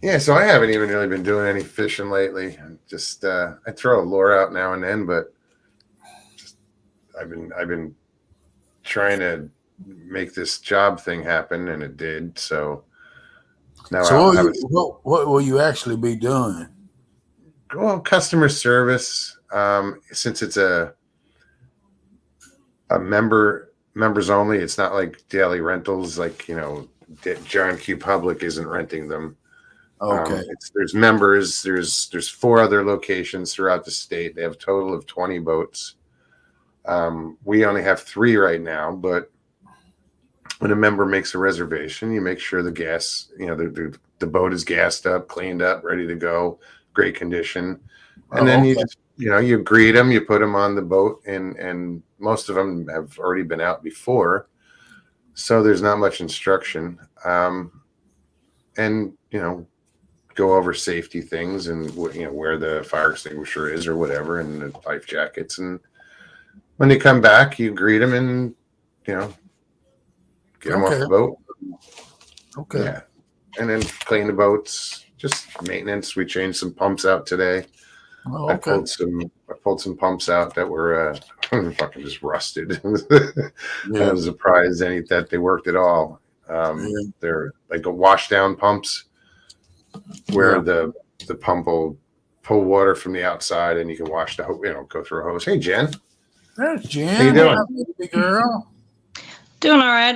S1: Yeah, so I haven't even really been doing any fishing lately. Just I throw a lure out now and then, but I've been trying to make this job thing happen, and it did. So now
S2: what will you actually be doing?
S1: Well, customer service. Since it's a members only, it's not like daily rentals. Like John Q. Public isn't renting them.
S2: Okay.
S1: There's members. There's 4 other locations throughout the state. They have a total of 20 boats. We only have 3 right now, but when a member makes a reservation, you make sure the gas, the boat is gassed up, cleaned up, ready to go, great condition, and then you just you greet them, you put them on the boat, and most of them have already been out before, so there's not much instruction, and go over safety things and where the fire extinguisher is or whatever, and the life jackets, and when they come back, you greet them and get them off the boat.
S2: Okay.
S1: Yeah, and then clean the boats. Just maintenance. We changed some pumps out today.
S2: Oh,
S1: I
S2: okay.
S1: pulled some pumps out that were fucking just rusted.
S2: Yeah.
S1: I was surprised that they worked at all. They're like a wash down pumps where the pump will pull water from the outside and you can wash the go through a hose. Hey, Jen.
S2: There's Jen.
S1: How you doing?
S2: Big girl.
S4: Doing all right.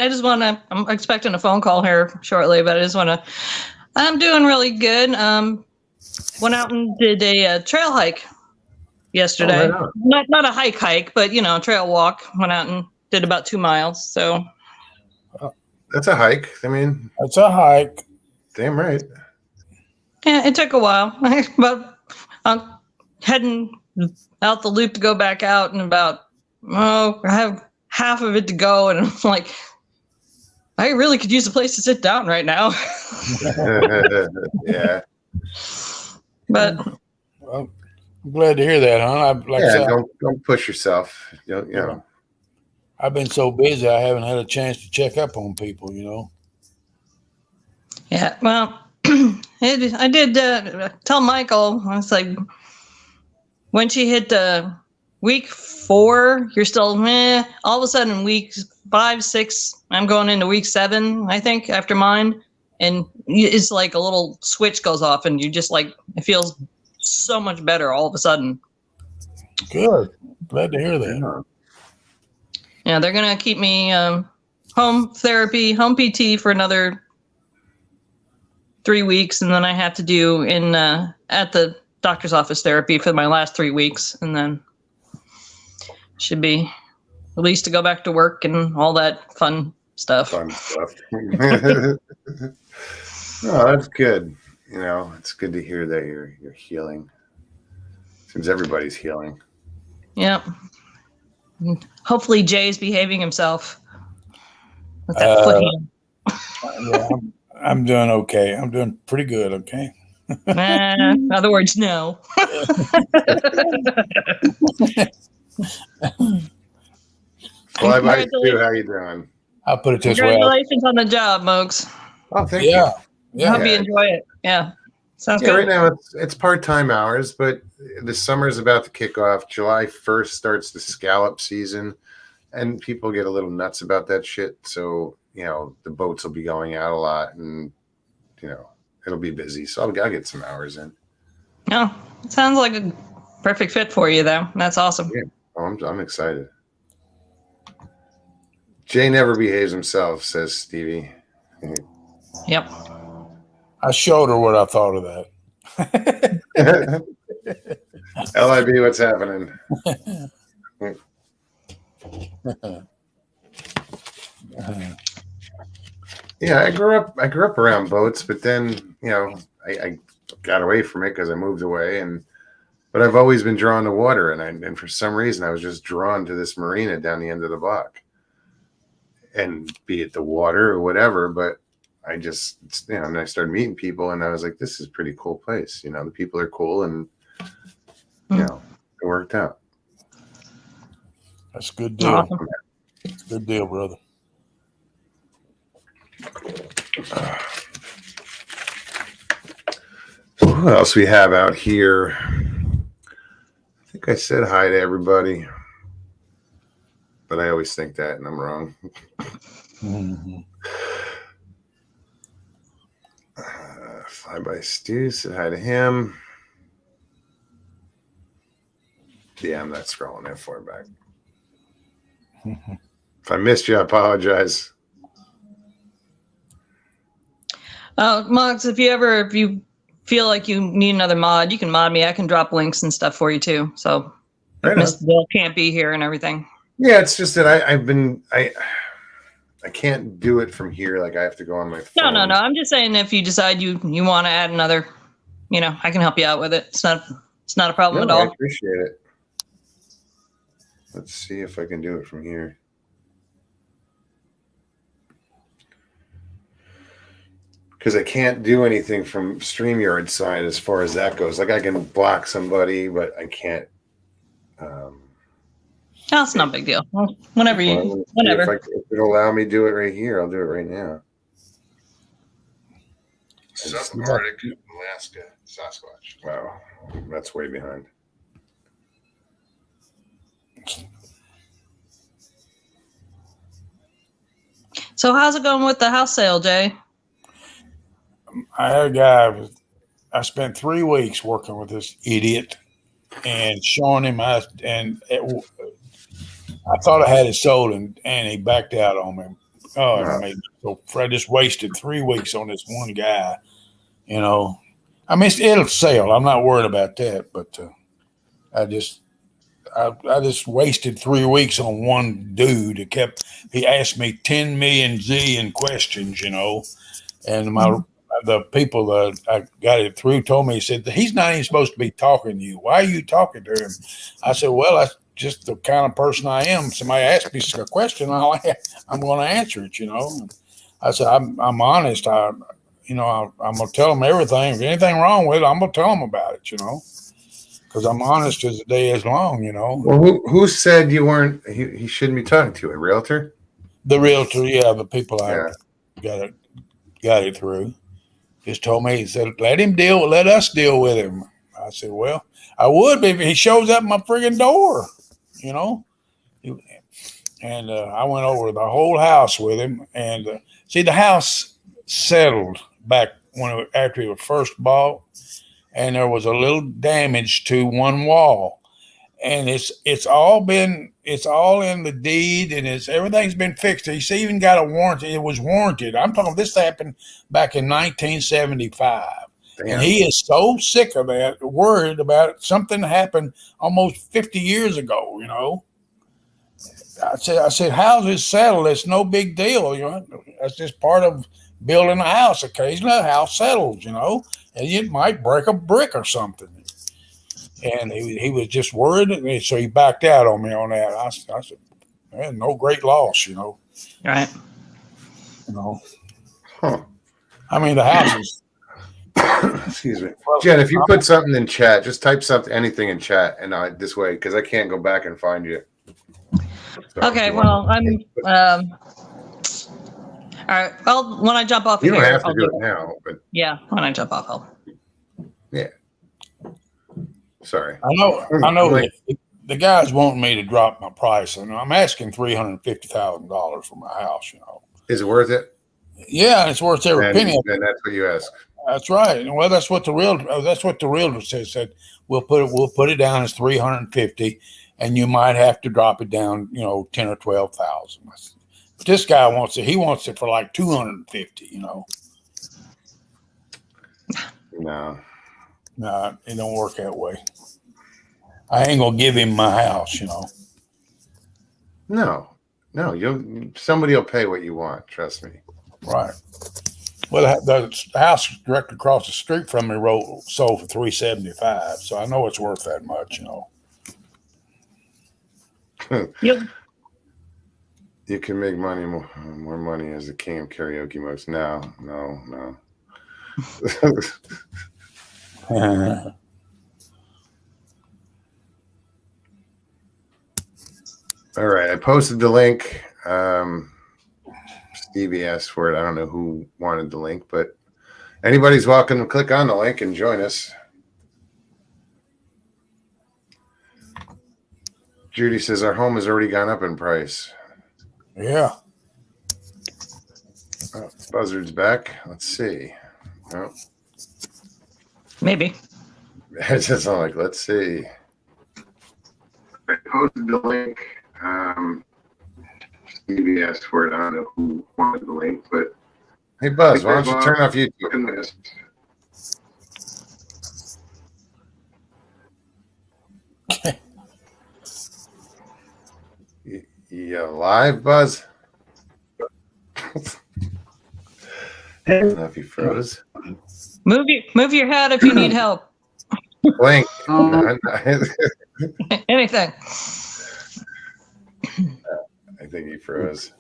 S4: I'm expecting a phone call here shortly, but I'm doing really good. Went out and did a trail hike yesterday.
S1: Oh, right
S4: Not a hike, but trail walk. Went out and did about 2 miles. So
S1: that's a hike. I mean,
S2: That's a hike.
S1: damn right.
S4: yeah, it took a while, but I'm heading out the loop to go back out, and I have half of it to go, and I'm like, I really could use a place to sit down right now.
S1: Yeah.
S4: But
S2: Well, I'm glad to hear that, huh? I said,
S1: don't push yourself.
S2: I've been so busy, I haven't had a chance to check up on people,
S4: yeah, well, I did tell Michael, I was like, when she hit week 4, you're still meh. All of a sudden, week 5, 6, I'm going into week 7, I think, after mine. And it's like a little switch goes off, and you just like, it feels so much better all of a sudden.
S2: Good. Glad to hear that.
S4: Yeah, they're going to keep me home therapy, home PT for another 3 weeks. And then I have to do at the doctor's office therapy for my last 3 weeks. And then should be released to go back to work and all that fun stuff.
S1: Fun stuff. Oh, that's good. You know, it's good to hear that you're healing. Seems everybody's healing.
S4: Yep. Hopefully Jay's behaving himself with that foot hand.
S2: Yeah, I'm doing okay. I'm doing pretty good. Okay.
S4: In other words, no.
S1: Fly by too. How you doing?
S2: I'll put it this way.
S4: Congratulations on the job, Mogs.
S1: Oh, thank you.
S4: I
S2: Yeah.
S4: hope you enjoy it. Yeah. Sounds
S1: Yeah, right
S4: good.
S1: now it's part-time hours, but the summer is about to kick off. July 1st starts the scallop season, and people get a little nuts about that shit. So, you know, the boats will be going out a lot, and, you know, it'll be busy. So I'll get some hours in.
S4: No, it sounds like a perfect fit for you, though. That's awesome.
S1: Yeah. Oh, I'm excited. Jay never behaves himself, says Stevie.
S4: Yep.
S2: I showed her what I thought of that.
S1: LIB, what's happening? Yeah, I grew up around boats, but then, you know, I got away from it because I moved away, but I've always been drawn to water, and for some reason I was just drawn to this marina down the end of the block, and be it the water or whatever. But I just, you know, and I started meeting people, and I was like, this is a pretty cool place. You know, the people are cool, and you know, it worked out.
S2: That's a good deal.
S4: Awesome.
S2: Good deal, brother.
S1: So what else we have out here? I think I said hi to everybody, but I always think that, and I'm wrong.
S2: Mm-hmm.
S1: Fly by Stu, said hi to him. Yeah, I'm not scrolling that far back. If I missed you, I apologize.
S4: Mogs, if you feel like you need another mod, you can mod me. I can drop links and stuff for you too. So
S1: Right
S4: Mr. Bill can't be here and everything.
S1: Yeah, it's just that I can't do it from here. Like I have to go on my phone.
S4: No. I'm just saying if you decide you want to add another, you know, I can help you out with it. It's not a problem at
S1: I
S4: all.
S1: appreciate it. Let's see if I can do it from here. Because I can't do anything from StreamYard side as far as that goes. Like I can block somebody, but I can't.
S4: No, it's not a big deal. Well, whenever.
S1: If it'll allow me to do it right here, I'll do it right now. Subarctic, Alaska, Sasquatch. Wow, that's way behind.
S4: So how's it going with the house sale, Jay?
S2: I had a guy. I spent 3 weeks working with this idiot and showing him I thought I had it sold, and he backed out on me. Oh, it made me so I just wasted 3 weeks on this one guy. You know, I mean, it'll sell. I'm not worried about that, but I just wasted 3 weeks on one dude. He asked me 10 million zillion questions, you know, and the people that I got it through told me, he said, he's not even supposed to be talking to you. Why are you talking to him? I said, well, that's just the kind of person I am. Somebody asks me a question, I'm going to answer it, you know. I said, I'm honest. I'm going to tell them everything. If anything wrong with it, I'm going to tell them about it, you know, because I'm honest as the day is long, you know.
S1: Well, who said you weren't, he shouldn't be talking to a realtor?
S2: The realtor, yeah, the people I got it through. just told me, he said, let us deal with him. I said, well, I would be if he shows up at my friggin' door, you know. And I went over the whole house with him. And see, the house settled back after he was first bought, and there was a little damage to one wall. And it's all in the deed, and everything's been fixed. He's even got a warranty. It was warranted. I'm talking, this happened back in 1975.
S1: Damn.
S2: And he is so sick of that, worried about it. Something happened almost 50 years ago, you know. I said, houses settle. It's no big deal, you know. That's just part of building a house. Occasionally, a house settles, you know, and it might break a brick or something. And he was just worried, and so he backed out on me on that. I said, man, no great loss, you know.
S4: Right.
S2: You know.
S1: Huh.
S2: I mean, the house is.
S1: Excuse me, Jen. If you put something in chat, just type anything in chat, and this way, because I can't go back and find you. So
S4: Okay. Well, I'm. All right. Well, when I jump off
S1: You
S4: here,
S1: don't have to
S4: I'll
S1: do it now, but
S4: Yeah, when I jump off, I'll.
S1: yeah. Sorry.
S2: I know.
S1: Like,
S2: the guy's wanting me to drop my price, and I'm asking $350,000 for my house. You know.
S1: is it worth it?
S2: Yeah, it's worth every penny.
S1: Then that's what you ask.
S2: That's right. Well, that's what the realtor said. Said we'll put it down as 350, and you might have to drop it down, you know, 10 or 12,000. But this guy wants it. He wants it for like 250. You know.
S1: No.
S2: No, it don't work that way. I ain't gonna give him my house. You know.
S1: No. Somebody will pay what you want. Trust me.
S2: Right. Well, the house directly across the street from me sold for $375, so I know it's worth that much, you know.
S4: Yep.
S1: You can make more money as the king of karaoke modes. No. All right, I posted the link. Stevie asked for it. I don't know who wanted the link, but anybody's welcome to click on the link and join us. Judy says our home has already gone up in price.
S2: Yeah.
S1: Oh, Buzzard's back. Let's see. Oh,
S4: Maybe.
S1: it's just like, let's see. I posted the link. Stevie asked for it. I don't know who wanted the link, but hey, Buzz, why don't you turn off YouTube? You live, Buzz? I don't know if you froze.
S4: Move your head if you need help.
S1: Blink.
S4: Anything.
S1: I think he froze.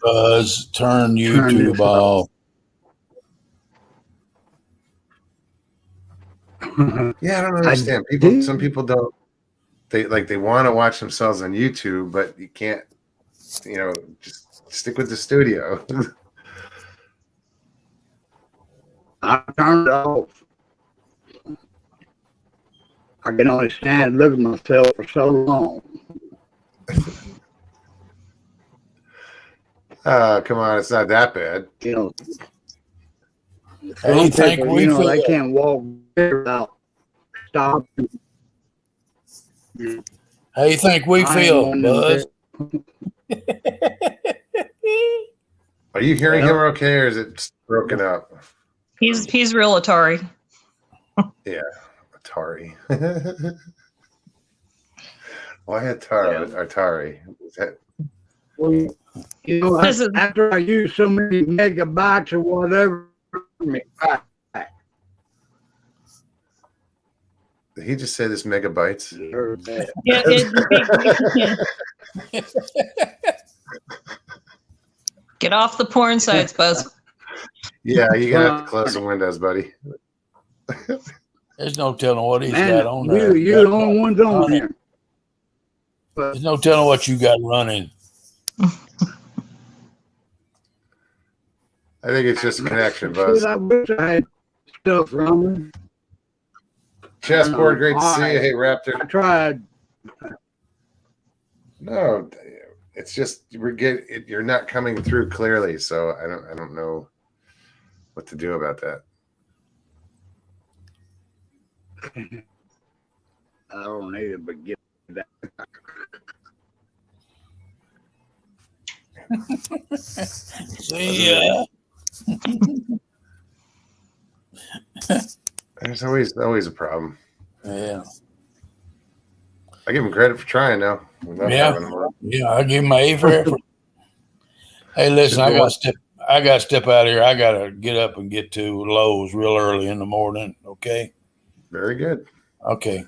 S2: Buzz, turn YouTube off.
S1: Yeah, I don't understand. Some people don't. They want to watch themselves on YouTube, but you can't. You know, just stick with the studio.
S3: I turned it off. I can only stand and look at myself for so long.
S1: Come on, it's not that bad.
S3: You know,
S2: How do you think
S3: people,
S2: we feel?
S3: they can't walk without stopping.
S2: How you think we
S3: I
S2: feel,
S3: ain't
S2: Buzz?
S1: Are you hearing him okay, or is it broken up?
S4: He's real Atari.
S1: Yeah, Atari. Why Atari? Is that...
S3: Well, you know,
S4: This is-
S3: after I use so many megabytes or whatever,
S1: Did he just say this megabytes?
S4: Yeah, Get off the porn sites, Buzz.
S1: Yeah, you're gonna have to close the windows, buddy.
S2: There's no telling what he's
S3: Man,
S2: got on there.
S3: you're the only ones on there.
S2: There's no telling what you got running.
S1: I think it's just a connection,
S3: Shit,
S1: Buzz.
S3: I wish I had stuff running.
S1: Chessboard, great to
S3: All
S1: see you.
S3: right.
S1: Hey, Raptor.
S3: I tried.
S1: No, it's just you're not coming through clearly, so I don't know what to do about that.
S3: I don't need it, but get that.
S2: See ya.
S1: There's always a problem.
S2: Yeah.
S1: I give him credit for trying now. Without
S2: Yeah.
S1: having him.
S2: Yeah, I give my A for effort. Hey, listen,
S1: Should
S2: I
S1: do
S2: got
S1: it.
S2: to step out of here. I got to get up and get to Lowe's real early in the morning. Okay.
S1: Very good.
S2: Okay.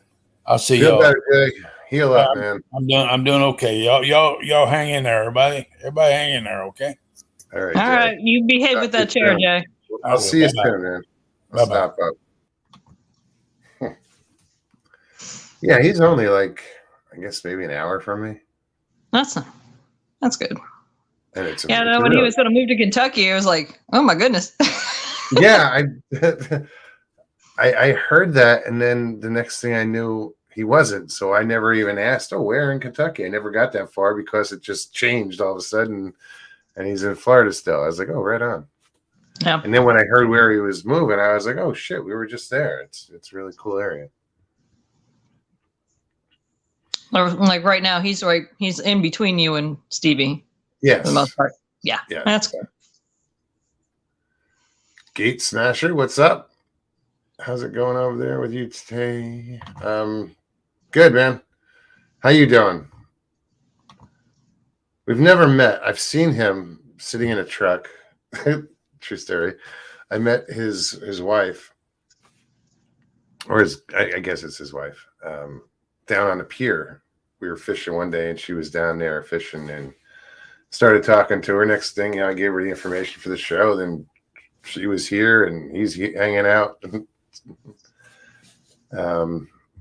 S2: I'll see
S1: Feel
S2: y'all.
S1: better, Jay. Heal up, man.
S2: I'm doing okay. Y'all hang in there, everybody. Everybody hang in there, okay?
S1: All right,
S4: All
S1: Jay.
S4: right, you behave with that chair, Jay.
S1: I'll see you
S2: Bye-bye.
S1: soon, man. I'll
S2: Bye-bye.
S1: stop up. Yeah, he's only like, I guess maybe an hour from me.
S4: That's good.
S1: And it's
S4: Yeah,
S1: it's
S4: no,
S1: a
S4: when he
S1: really-
S4: was going to move to Kentucky, I was like, oh my goodness.
S1: yeah, I heard that, and then the next thing I knew, he wasn't. So I never even asked, oh, where in Kentucky? I never got that far because it just changed all of a sudden, and he's in Florida still. I was like, oh, right on.
S4: Yeah.
S1: And then when I heard where he was moving, I was like, oh shit, we were just there. It's a really cool area.
S4: Like right now, he's in between you and Stevie
S1: Yes.
S4: for the most part. Yeah,
S1: Yeah.
S4: that's good.
S1: Gate Smasher, what's up? How's it going over there with you today? Good, man. How you doing? We've never met. I've seen him sitting in a truck. True story. I met his wife, or I guess it's his wife, down on the pier. We were fishing one day, and she was down there fishing, and started talking to her. Next thing, I gave her the information for the show. Then she was here, and he's hanging out.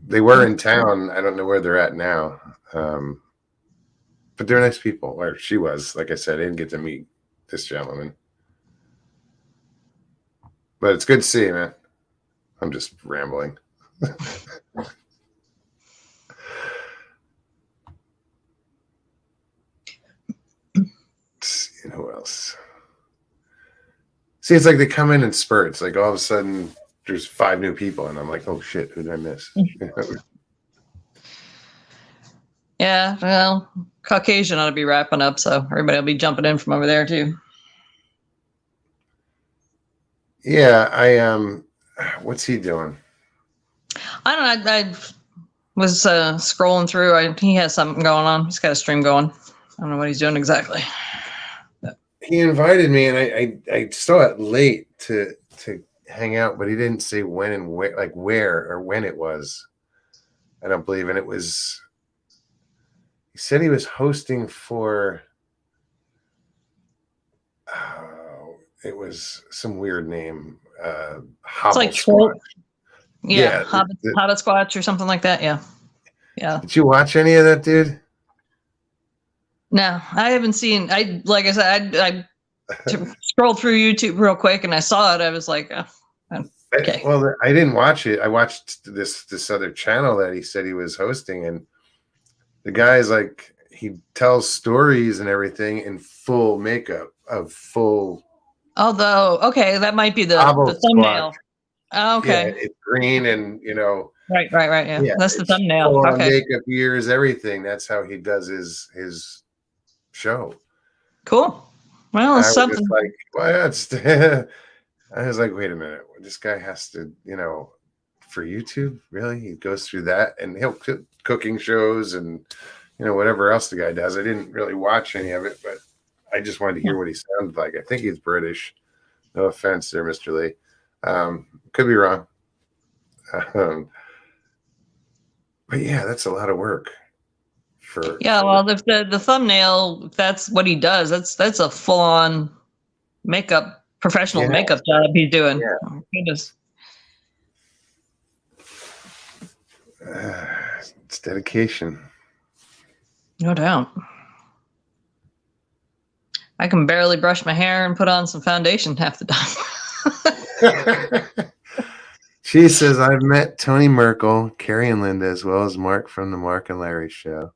S1: They were in town. I don't know where they're at now, but they're nice people. Or she was. Like I said, I didn't get to meet this gentleman, but it's good to see you, man. I'm just rambling. You know who else? See, it's like they come in spurts. Like all of a sudden, there's 5 new people, and I'm like, oh shit, who did I miss?
S4: Yeah, well, Caucasian ought to be wrapping up, so everybody will be jumping in from over there too.
S1: Yeah, what's he doing?
S4: I don't know. I was scrolling through. He has something going on. He's got a stream going. I don't know what he's doing exactly.
S1: He invited me, and I saw it late to hang out, but he didn't say when and where, like where or when it was. I don't believe, and it was. He said he was hosting for. It was some weird name.
S4: It's like
S1: Hobble
S4: yeah,
S1: Yeah,
S4: Hobbit Squatch or something like that. Yeah, yeah.
S1: Did you watch any of that, dude?
S4: No, I haven't seen. Like I said, I scrolled through YouTube real quick and I saw it. I was like, oh, okay.
S1: Well, I didn't watch it. I watched this other channel that he said he was hosting, and the guy's like, he tells stories and everything in full makeup of full.
S4: Although, okay, that might be the
S1: Hobble
S4: thumbnail.
S1: Squatch.
S4: Oh, okay.
S1: Yeah, it's green and
S4: Right. Yeah, that's the
S1: it's
S4: thumbnail.
S1: full on
S4: Okay,
S1: makeup, ears, everything. That's how he does his show.
S4: cool. Well,
S1: I
S4: it's
S1: was
S4: something.
S1: just like, I was like, wait a minute, this guy has to, for YouTube, really? He goes through that, and he'll cooking shows and whatever else the guy does. I didn't really watch any of it, but I just wanted to hear what he sounded like. I think he's British. No offense there, Mr. Lee. Could be wrong. But yeah, that's a lot of work.
S4: Yeah, well, if the thumbnail, if that's what he does, that's a full on professional makeup job he's doing.
S1: Yeah.
S4: Oh, goodness.
S1: It's dedication.
S4: No doubt. I can barely brush my hair and put on some foundation half the time.
S1: She says, I've met Tony Merkel, Carrie and Linda, as well as Mark from the Mark and Larry show.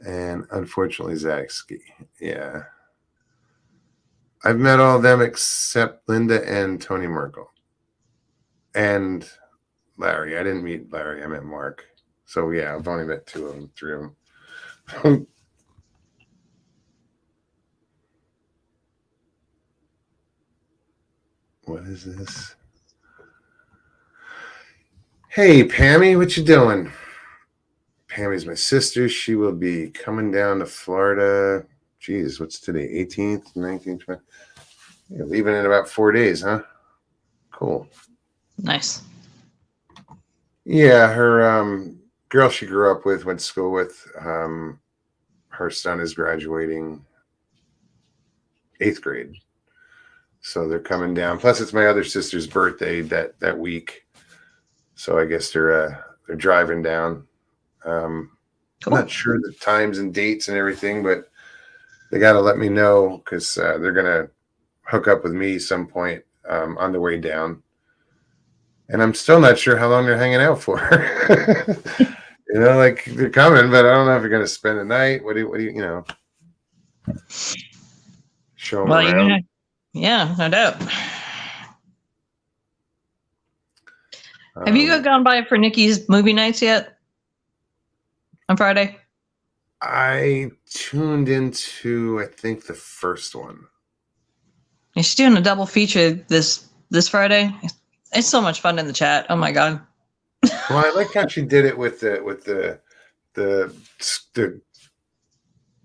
S1: And unfortunately, Zaxky. Yeah. I've met all of them except Linda and Tony Merkel. And Larry. I didn't meet Larry. I met Mark. So, yeah, I've only met 2 of them, 3 of them. What is this? Hey, Pammy, what you doing? Pammy's my sister. She will be coming down to Florida. Geez, what's today? 18th, 19th, 20th? Yeah, leaving in about 4 days, huh? Cool.
S4: Nice.
S1: Yeah, her girl she grew up with, went to school with, her son is graduating 8th grade. So they're coming down. Plus, it's my other sister's birthday that week. So I guess they're driving down.
S4: Cool.
S1: I'm not sure the times and dates and everything, but they got to let me know because they're going to hook up with me some point on the way down. And I'm still not sure how long they're hanging out for. You know, like they're coming, but I don't know if you're going to spend the night. What do you show them
S4: Well,
S1: around?
S4: yeah, no doubt. Have you gone by for Nikki's movie nights yet? On Friday?
S1: I tuned into, I think, the first one.
S4: Yeah, she's doing a double feature this Friday. It's so much fun in the chat. Oh my god.
S1: Well, I like how she did it with the looks like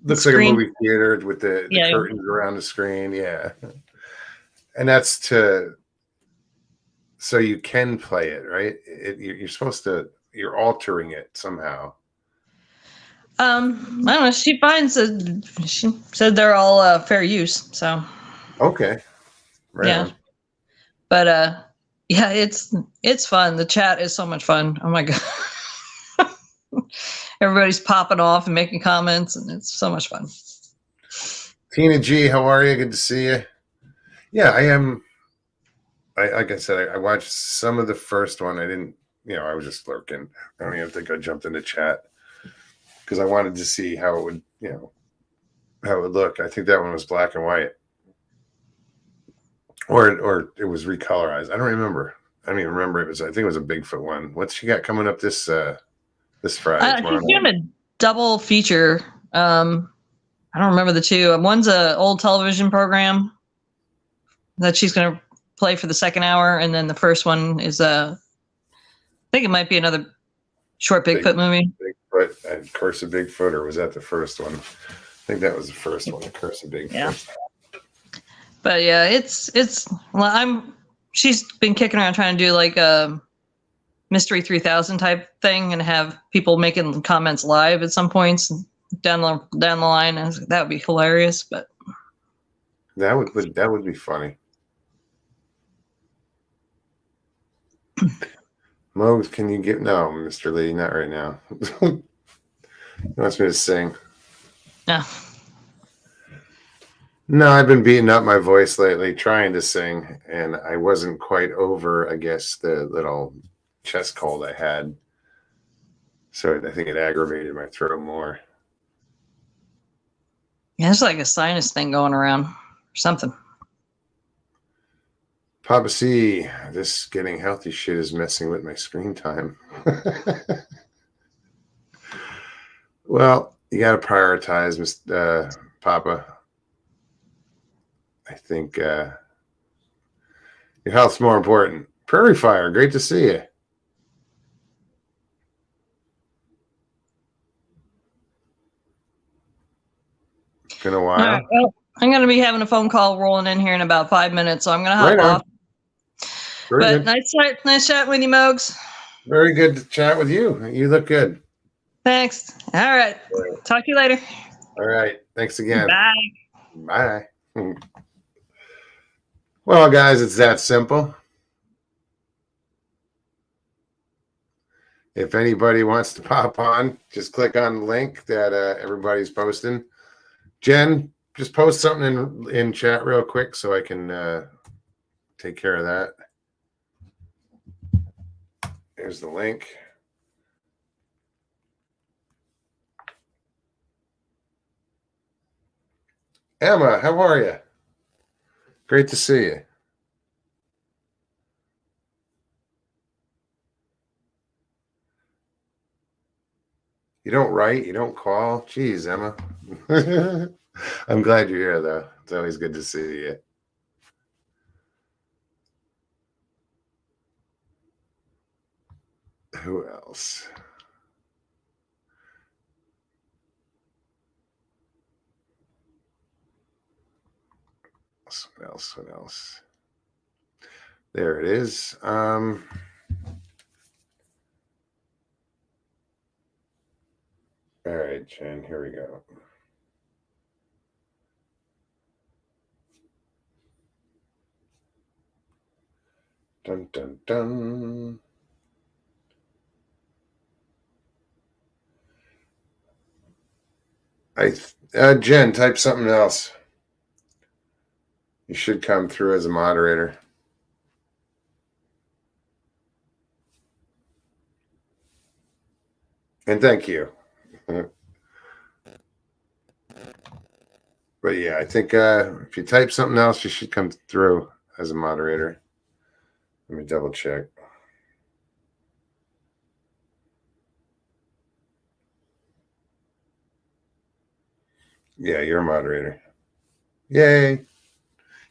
S1: a
S4: screen.
S1: movie theater with the
S4: Yeah.
S1: curtains around the screen. Yeah, and that's so you can play it, right? You're supposed to. You're altering it somehow.
S4: I don't know. She said they're all fair use. So
S1: Okay. Right.
S4: yeah.
S1: On.
S4: But yeah, it's fun. The chat is so much fun. Oh my god. Everybody's popping off and making comments, and it's so much fun.
S1: Tina G, how are you? Good to see you. Yeah, I am. Like I said, I watched some of the first one. I didn't, I was just lurking. I don't even think I jumped into chat because I wanted to see how it would, how it would look. I think that one was black and white, or it was recolorized. I don't remember. I don't even remember. I think it was a Bigfoot one. What's she got coming up this Friday?
S4: She's doing a double feature. I don't remember the two. One's a old television program that she's going to play for the second hour, and then the first one is I think it might be another short Bigfoot movie.
S1: Bigfoot, Curse of Bigfoot, or was that the first one? I think that was the first one, Curse of Bigfoot.
S4: Yeah. But yeah, she's been kicking around trying to do like a Mystery 3000 type thing and have people making comments live at some points down the line. I was like, that would be hilarious, but
S1: that would be funny. Mogs, can you get no, Mr. Lee, not right now. He wants me to sing.
S4: no.
S1: No, I've been beating up my voice lately trying to sing, and I wasn't quite over, I guess, the little chest cold I had. So I think it aggravated my throat more.
S4: Yeah, it's like a sinus thing going around or something.
S1: Papa C, this getting healthy shit is messing with my screen time. Well, you got to prioritize, Papa. I think your health's more important. Prairie Fire, great to see you. Been a while.
S4: All right, well, I'm going to be having a phone call rolling in here in about 5 minutes, so I'm going to hop
S1: Right on.
S4: off.
S1: Very
S4: But
S1: good.
S4: nice chatting with you, Mogs.
S1: Very good to chat with you. You look good.
S4: Thanks. All right. Talk to you later.
S1: All right. Thanks again.
S4: Bye.
S1: Bye. Well, guys, it's that simple. If anybody wants to pop on, just click on the link that everybody's posting. Jen, just post something in chat real quick so I can take care of that. Here's the link. Emma, how are you? Great to see you. You don't write, you don't call. Jeez, Emma. I'm glad you're here, though. It's always good to see you. Who else? What else? What else? There it is. All right, Jen, here we go. Dun, dun, dun. Jen, type something else. You should come through as a moderator. And thank you. But yeah, I think if you type something else, you should come through as a moderator. Let me double check. Yeah, you're a moderator. Yay. You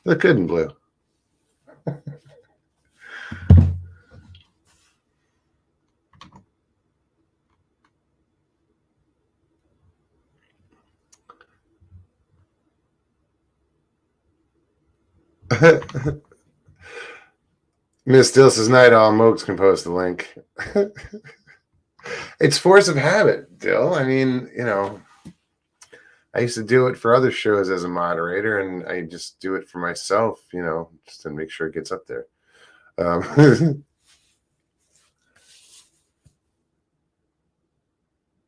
S1: look good in blue. Miss Dill says, night all. Mogs can post the link. It's force of habit, Dill. I mean, I used to do it for other shows as a moderator, and I just do it for myself, just to make sure it gets up there.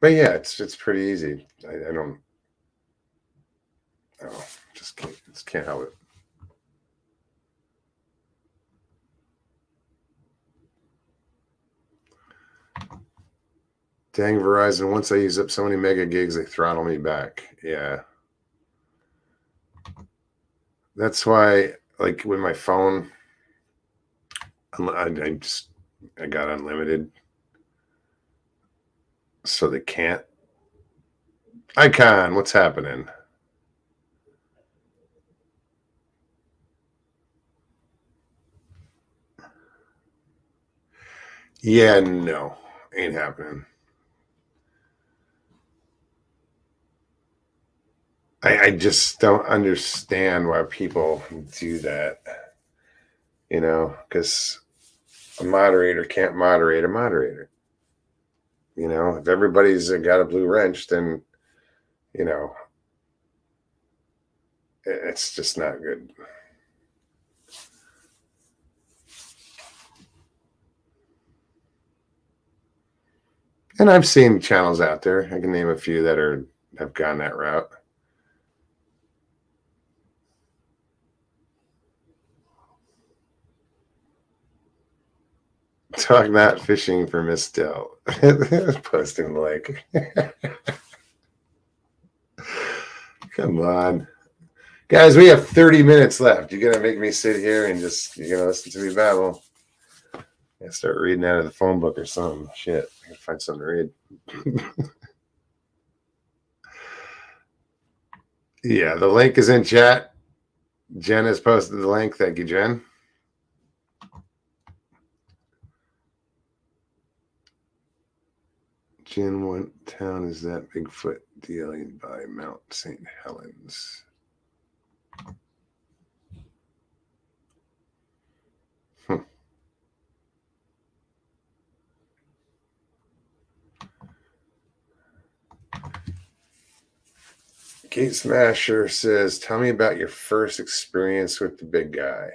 S1: But yeah, it's pretty easy. I don't. Oh, just can't help it. Dang Verizon, once I use up so many mega gigs, they throttle me back. Yeah. That's why, like with my phone, I got unlimited. So they can't. Icon, what's happening? Yeah, no. Ain't happening. I just don't understand why people do that. Because a moderator can't moderate a moderator. If everybody's got a blue wrench, then, it's just not good. And I've seen channels out there. I can name a few that have gone that route. Talk not fishing for Miss Dill. Posting the link. Come on. Guys, we have 30 minutes left. You're going to make me sit here and you're going to listen to me babble. I start reading out of the phone book or something. Shit. I gotta find something to read. Yeah, the link is in chat. Jen has posted the link. Thank you, Jen. Jen, what town is that Bigfoot dealing by Mount St. Helens? Kate Smasher says, tell me about your first experience with the big guy.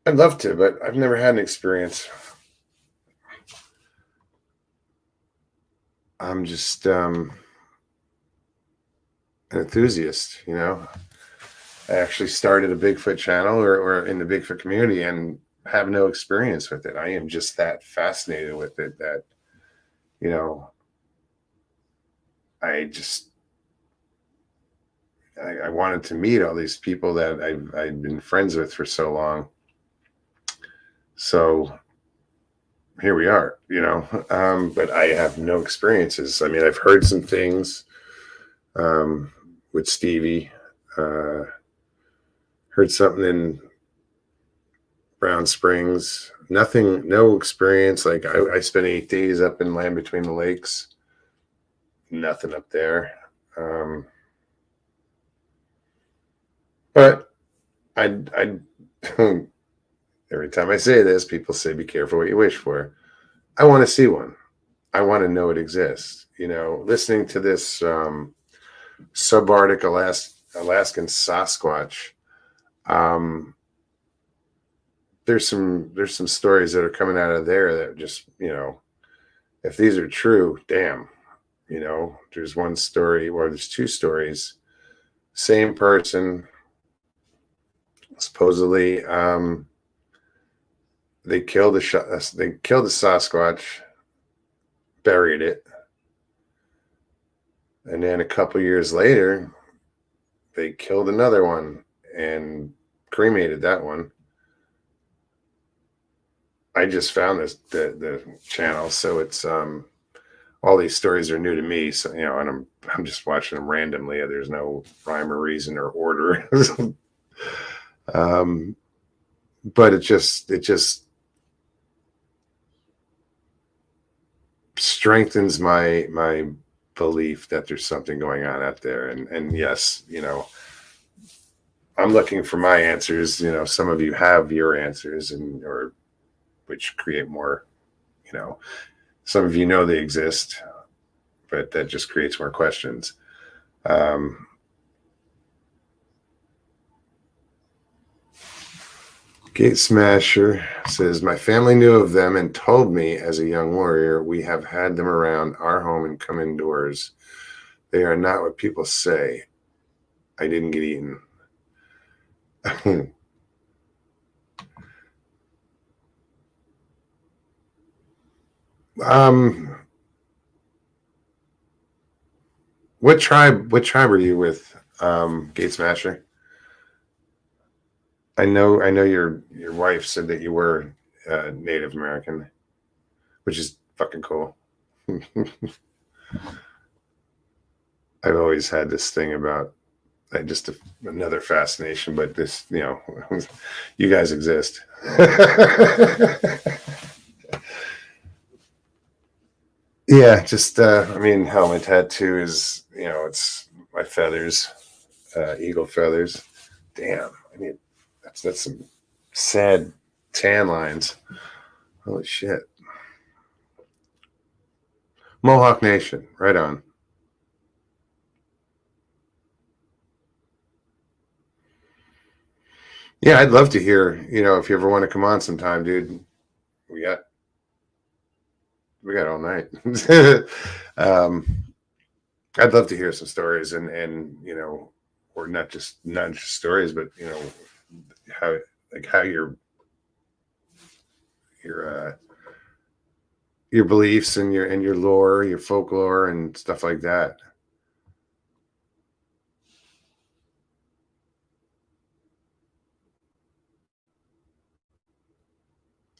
S1: I'd love to, but I've never had an experience. I'm just, an enthusiast, you know. I actually started a Bigfoot channel or in the Bigfoot community and have no experience with it. I am just that fascinated with it that, you know, I wanted to meet all these people that I've been friends with for so long. So here we are, you know, but I have no experiences. I mean, I've heard some things with Stevie, heard something in Brown Springs, nothing, no experience. Like I spent 8 days up in Land Between the Lakes, nothing up there. But I every time I say this, people say, be careful what you wish for. I want to see one. I want to know it exists. You know, listening to this subarctic Alaskan Sasquatch, there's some stories that are coming out of there that just, you know, if these are true, damn, you know, there's one story, or there's two stories, same person, supposedly, they killed the Sasquatch, buried it, and then a couple years later, they killed another one and cremated that one. I just found the channel, so it's all these stories are new to me. So, you know, and I'm just watching them randomly. There's no rhyme or reason or order. But it just strengthens my belief that there's something going on out there. And yes, you know, I'm looking for my answers. You know, some of you have your answers, or which create more, you know, some of you know they exist, but that just creates more questions. Gate Smasher says, my family knew of them and told me as a young warrior, we have had them around our home and come indoors. They are not what people say. I didn't get eaten. What tribe are you with, Gate Smasher? I know your wife said that you were Native American, which is fucking cool. I've always had this thing about just another fascination, but this, you know, you guys exist. Yeah, just I mean, hell, my tattoo is, you know, it's my feathers, eagle feathers. Damn, I mean, that's some sad tan lines. Holy shit. Mohawk Nation, right on. Yeah, I'd love to hear, you know, if you ever want to come on sometime, dude. We got all night. I'd love to hear some stories and you know, or not just stories, but you know, how your beliefs and your lore, your folklore and stuff like that.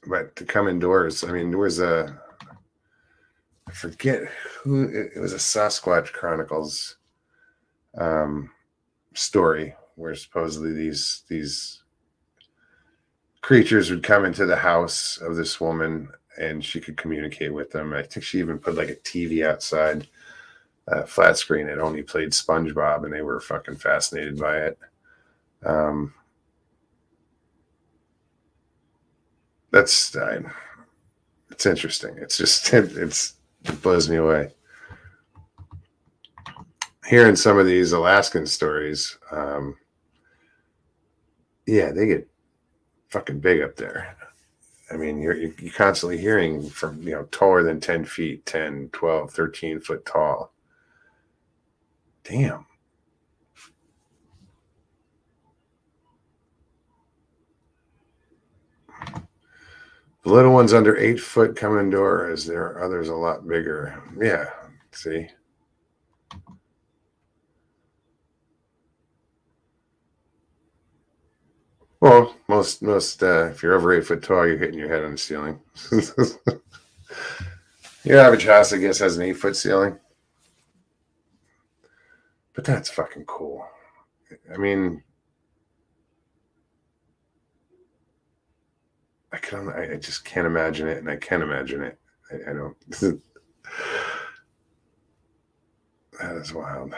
S1: But to come indoors, I mean, there was I forget who it was, a Sasquatch Chronicles story where supposedly these creatures would come into the house of this woman and she could communicate with them. I think she even put like a TV outside, flat screen. It only played SpongeBob and they were fucking fascinated by it. It's interesting. It's just, it blows me away. Hearing some of these Alaskan stories, yeah, they get fucking big up there. I mean, you're constantly hearing from, you know, taller than 10 feet, 10, 12, 13 foot tall. Damn. The little ones under 8 foot come indoors. There are others a lot bigger. Yeah, see. Well, most if you're over 8 foot tall, you're hitting your head on the ceiling. Your average house, I guess, has an 8 foot ceiling. But that's fucking cool. I mean, I just can't imagine it, and I can imagine it. I don't. That is wild.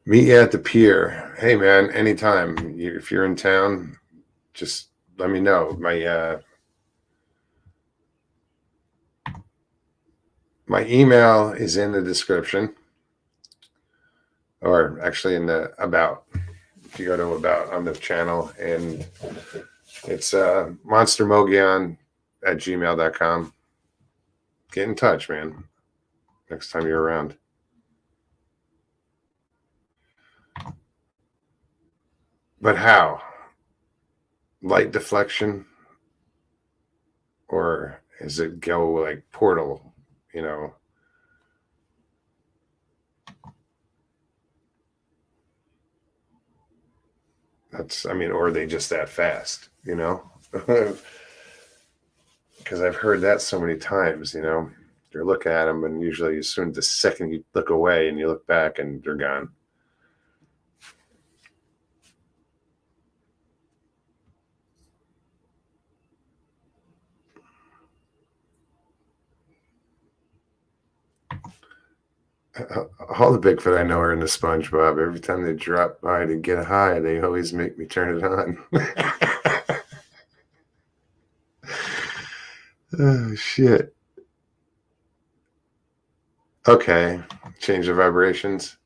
S1: Meet you at the pier. Hey, man, anytime. If you're in town, just let me know. My email is in the description, or actually in the about. If you go to about on the channel, and it's monstermogion@gmail.com. Get in touch, man. Next time you're around. But how? Light deflection? Or is it go like Portal, you know? Or are they just that fast, you know? Because I've heard that so many times, you know? You look at them, and usually as soon as the second you look away and you look back and they're gone. All the Bigfoot I know are in the SpongeBob. Every time they drop by to get high, they always make me turn it on. Oh, shit. Okay. Change the vibrations.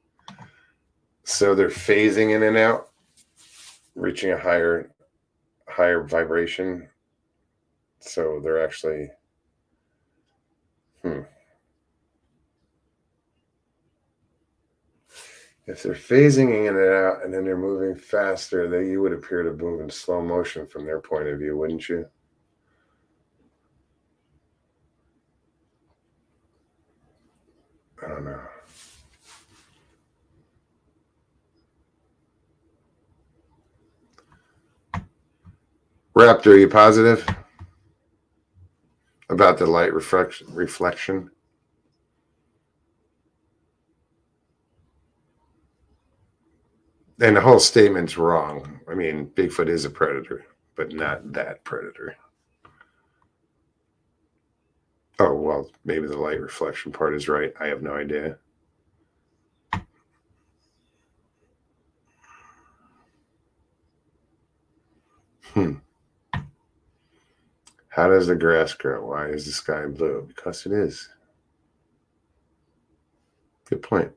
S1: So they're phasing in and out, reaching a higher vibration. So they're actually, If they're phasing in and out and then they're moving faster, you would appear to move in slow motion from their point of view, wouldn't you? I don't know. Raptor, are you positive about the light reflection? And the whole statement's wrong. I mean, Bigfoot is a predator, but not that predator. Oh, well, maybe the light reflection part is right. I have no idea. How does the grass grow? Why is the sky blue? Because it is. Good point.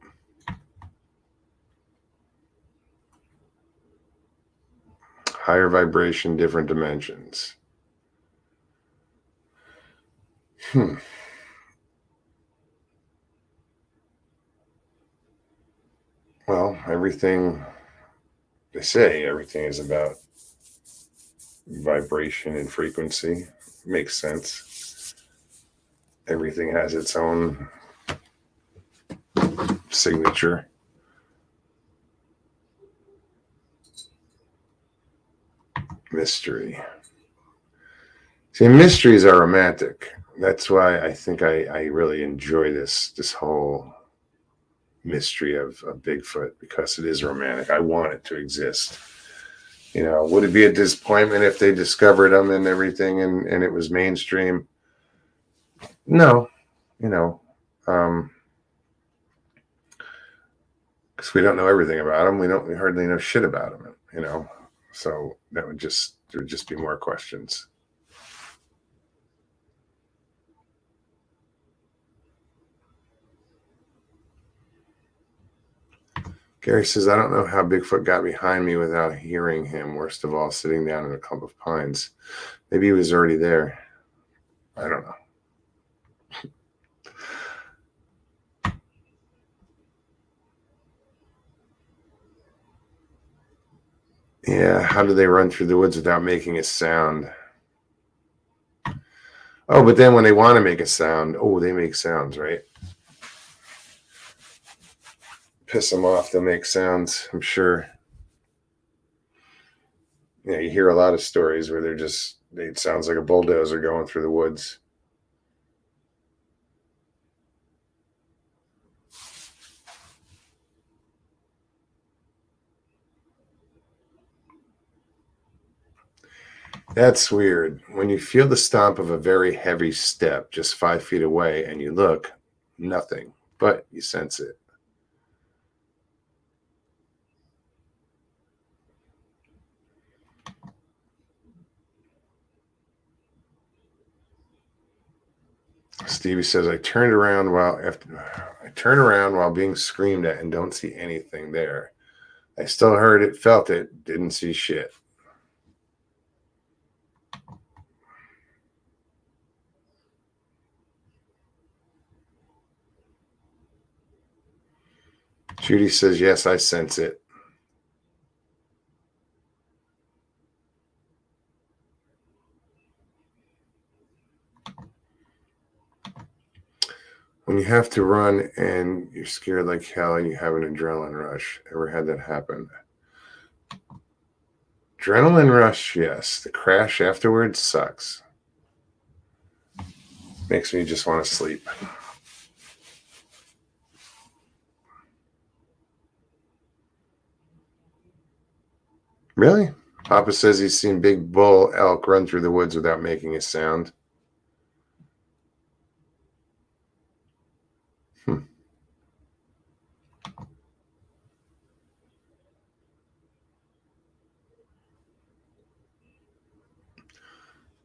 S1: Higher vibration, different dimensions. Well, they say everything is about vibration and frequency. Makes sense. Everything has its own signature. Mystery. See, mysteries are romantic. That's why I think I really enjoy this whole mystery of Bigfoot, because it is romantic. I want it to exist. You know, would it be a disappointment if they discovered them and everything and it was mainstream? No, you know, because we don't know everything about them. We hardly know shit about them, you know. So there would just be more questions. Gary says, I don't know how Bigfoot got behind me without hearing him. Worst of all, sitting down in a clump of pines. Maybe he was already there. I don't know. Yeah, how do they run through the woods without making a sound? Oh, but then when they want to make a sound, they make sounds, right? Piss them off, they'll make sounds, I'm sure. Yeah, you hear a lot of stories where it sounds like a bulldozer going through the woods. That's weird. When you feel the stomp of a very heavy step just 5 feet away and you look, nothing, but you sense it. Stevie says, I turn around while being screamed at and don't see anything there. I still heard it, felt it, didn't see shit. Judy says, yes, I sense it. When you have to run and you're scared like hell and you have an adrenaline rush. Ever had that happen? Adrenaline rush, yes. The crash afterwards sucks. Makes me just want to sleep. Really? Papa says he's seen big bull elk run through the woods without making a sound.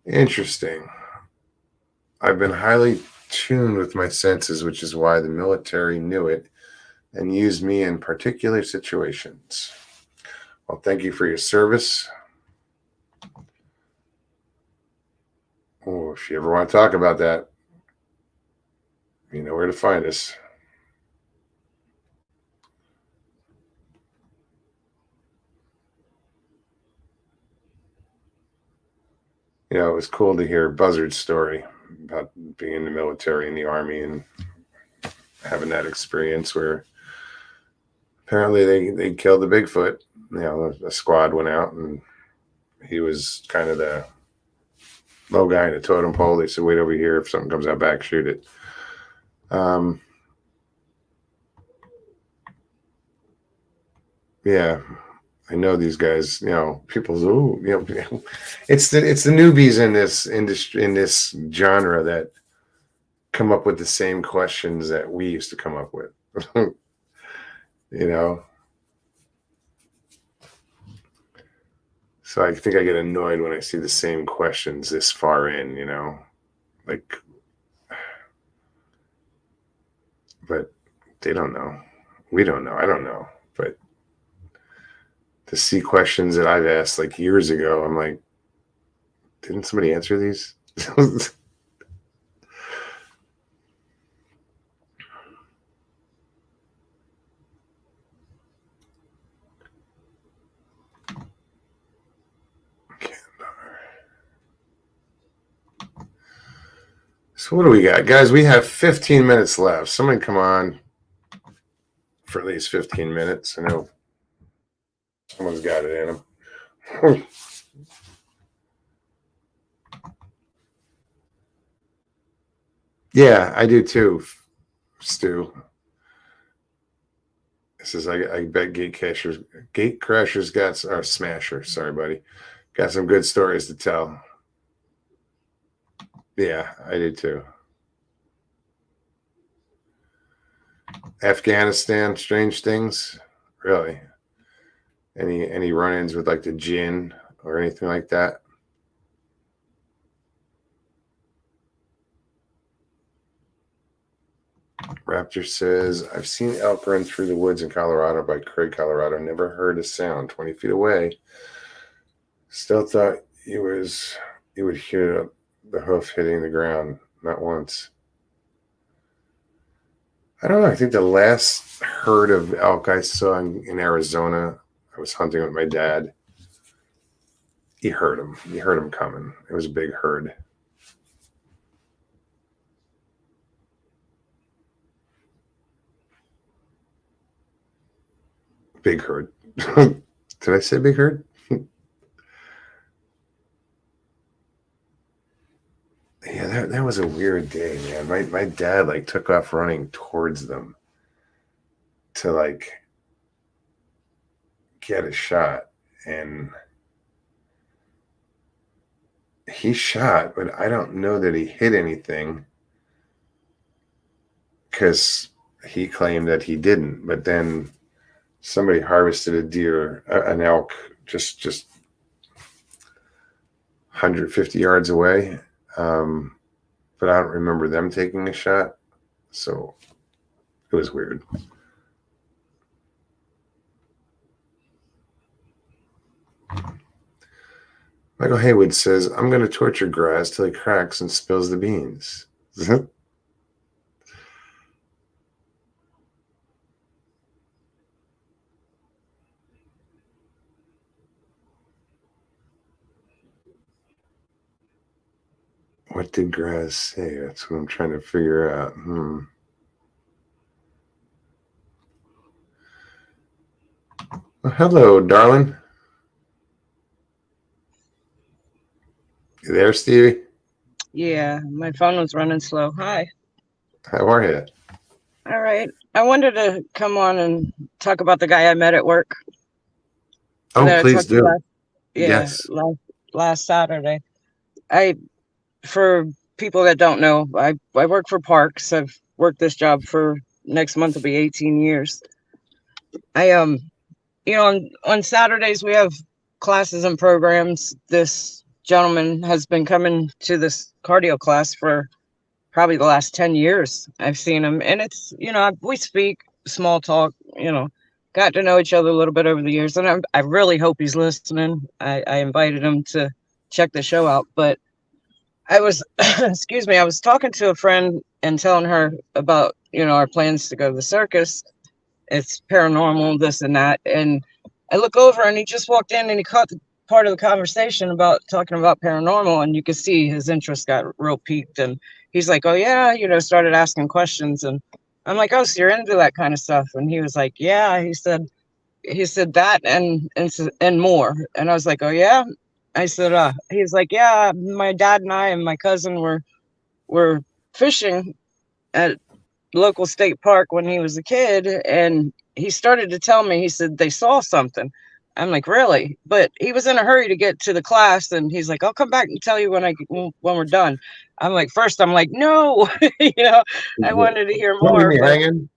S1: Interesting. I've been highly tuned with my senses, which is why the military knew it and used me in particular situations. Well, thank you for your service. Oh, if you ever want to talk about that, you know where to find us. You know, it was cool to hear Buzzard's story about being in the military and the Army and having that experience where apparently they killed the Bigfoot. You know, the squad went out and he was kind of the low guy in the totem pole. They said, wait over here. If something comes out back, shoot it. Yeah, I know these guys, you know, it's the newbies in this industry, in this genre that come up with the same questions that we used to come up with. You know, so I think I get annoyed when I see the same questions this far in, you know, like, but they don't know. We don't know. I don't know. But to see questions that I've asked like years ago, I'm like, didn't somebody answer these? So what do we got? Guys, we have 15 minutes left. Somebody come on for at least 15 minutes. I know someone's got it in them. Yeah, I do too, Stu. This is I bet Gatecrashers got, or Smasher, sorry, buddy. Got some good stories to tell. Yeah, I did too. Afghanistan, strange things, really. Any run-ins with like the jinn or anything like that? Raptor says, I've seen elk run through the woods in Colorado by Craig, Colorado. Never heard a sound 20 feet away. Still thought you would hear the hoof hitting the ground. Not once. I don't know. I think the last herd of elk I saw in Arizona, I was hunting with my dad. You heard him. You heard him coming. It was a big herd. Big herd. Did I say big herd? Yeah, that was a weird day, man. My dad like took off running towards them to like get a shot, and he shot, but I don't know that he hit anything because he claimed that he didn't. But then somebody harvested a deer, an elk, just 150 yards away. But I don't remember them taking a shot. So it was weird. Michael Haywood says, I'm going to torture Graz till he cracks and spills the beans. What did Graz say? That's what I'm trying to figure out. Well, hello, darling. You there, Stevie?
S5: Yeah, my phone was running slow. Hi.
S1: How are you?
S5: All right. I wanted to come on and talk about the guy I met at work.
S1: Oh,
S5: that I
S1: please
S5: talked to
S1: do.
S5: Last,
S1: Yes.
S5: last Saturday. For people that don't know, I work for Parks. I've worked this job for next month will be 18 years. On Saturdays we have classes and programs. This gentleman has been coming to this cardio class for probably the last 10 years. I've seen him, and it's, we speak small talk, got to know each other a little bit over the years, and I really hope he's listening. I invited him to check the show out, but I was, excuse me, I was talking to a friend and telling her about, our plans to go to the circus. It's paranormal, this and that. And I look over and he just walked in and he caught the part of the conversation about talking about paranormal, and you could see his interest got real piqued. And he's like, oh yeah, started asking questions. And I'm like, oh, so you're into that kind of stuff? And he was like, yeah. He said that and more. And I was like, oh yeah. I said, he's like, yeah, my dad and I and my cousin were fishing at local state park when he was a kid, and he started to tell me, he said they saw something. I'm like, really? But he was in a hurry to get to the class, and he's like, I'll come back and tell you when we're done. I'm like, first I'm like, no. I wanted to hear
S1: Don't leave
S5: more,
S1: me
S5: but
S1: hanging.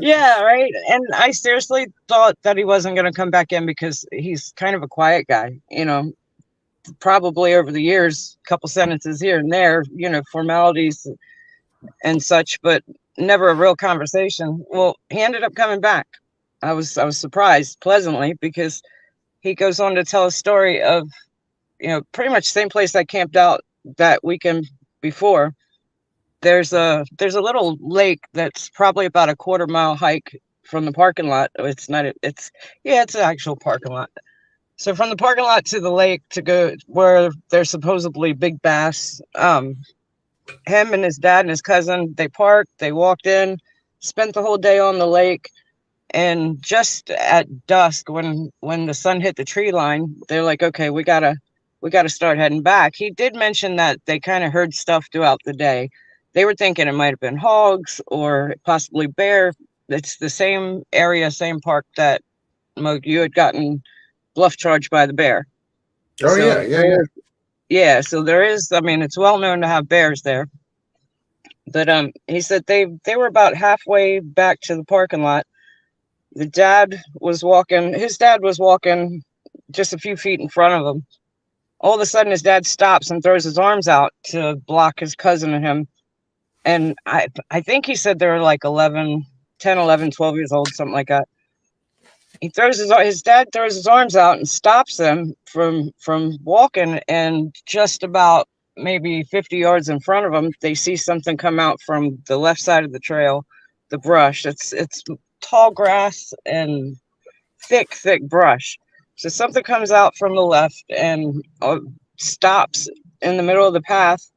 S5: yeah, right. And I seriously thought that he wasn't going to come back in because he's kind of a quiet guy, probably over the years, a couple sentences here and there, formalities and such, but never a real conversation. Well, he ended up coming back. I was surprised pleasantly, because he goes on to tell a story of, pretty much the same place I camped out that weekend before. There's a little lake that's probably about a quarter-mile hike from the parking lot. It's an actual parking lot. So from the parking lot to the lake to go where there's supposedly big bass, him and his dad and his cousin, they parked, they walked in, spent the whole day on the lake. And just at dusk, when the sun hit the tree line, they're like, okay, we gotta start heading back. He did mention that they kind of heard stuff throughout the day. They were thinking it might have been hogs or possibly bear. It's the same area, same park that you had gotten bluff charged by the bear.
S1: Oh,
S5: So
S1: yeah.
S5: yeah, so there is, it's well known to have bears there. But he said they were about halfway back to the parking lot. His dad was walking just a few feet in front of him. All of a sudden his dad stops and throws his arms out to block his cousin and him. And I think he said they were like 10, 11, 12 years old, something like that. His dad throws his arms out and stops them from walking, and just about maybe 50 yards in front of them, they see something come out from the left side of the trail, the brush. It's tall grass and thick brush. So something comes out from the left and stops in the middle of the path,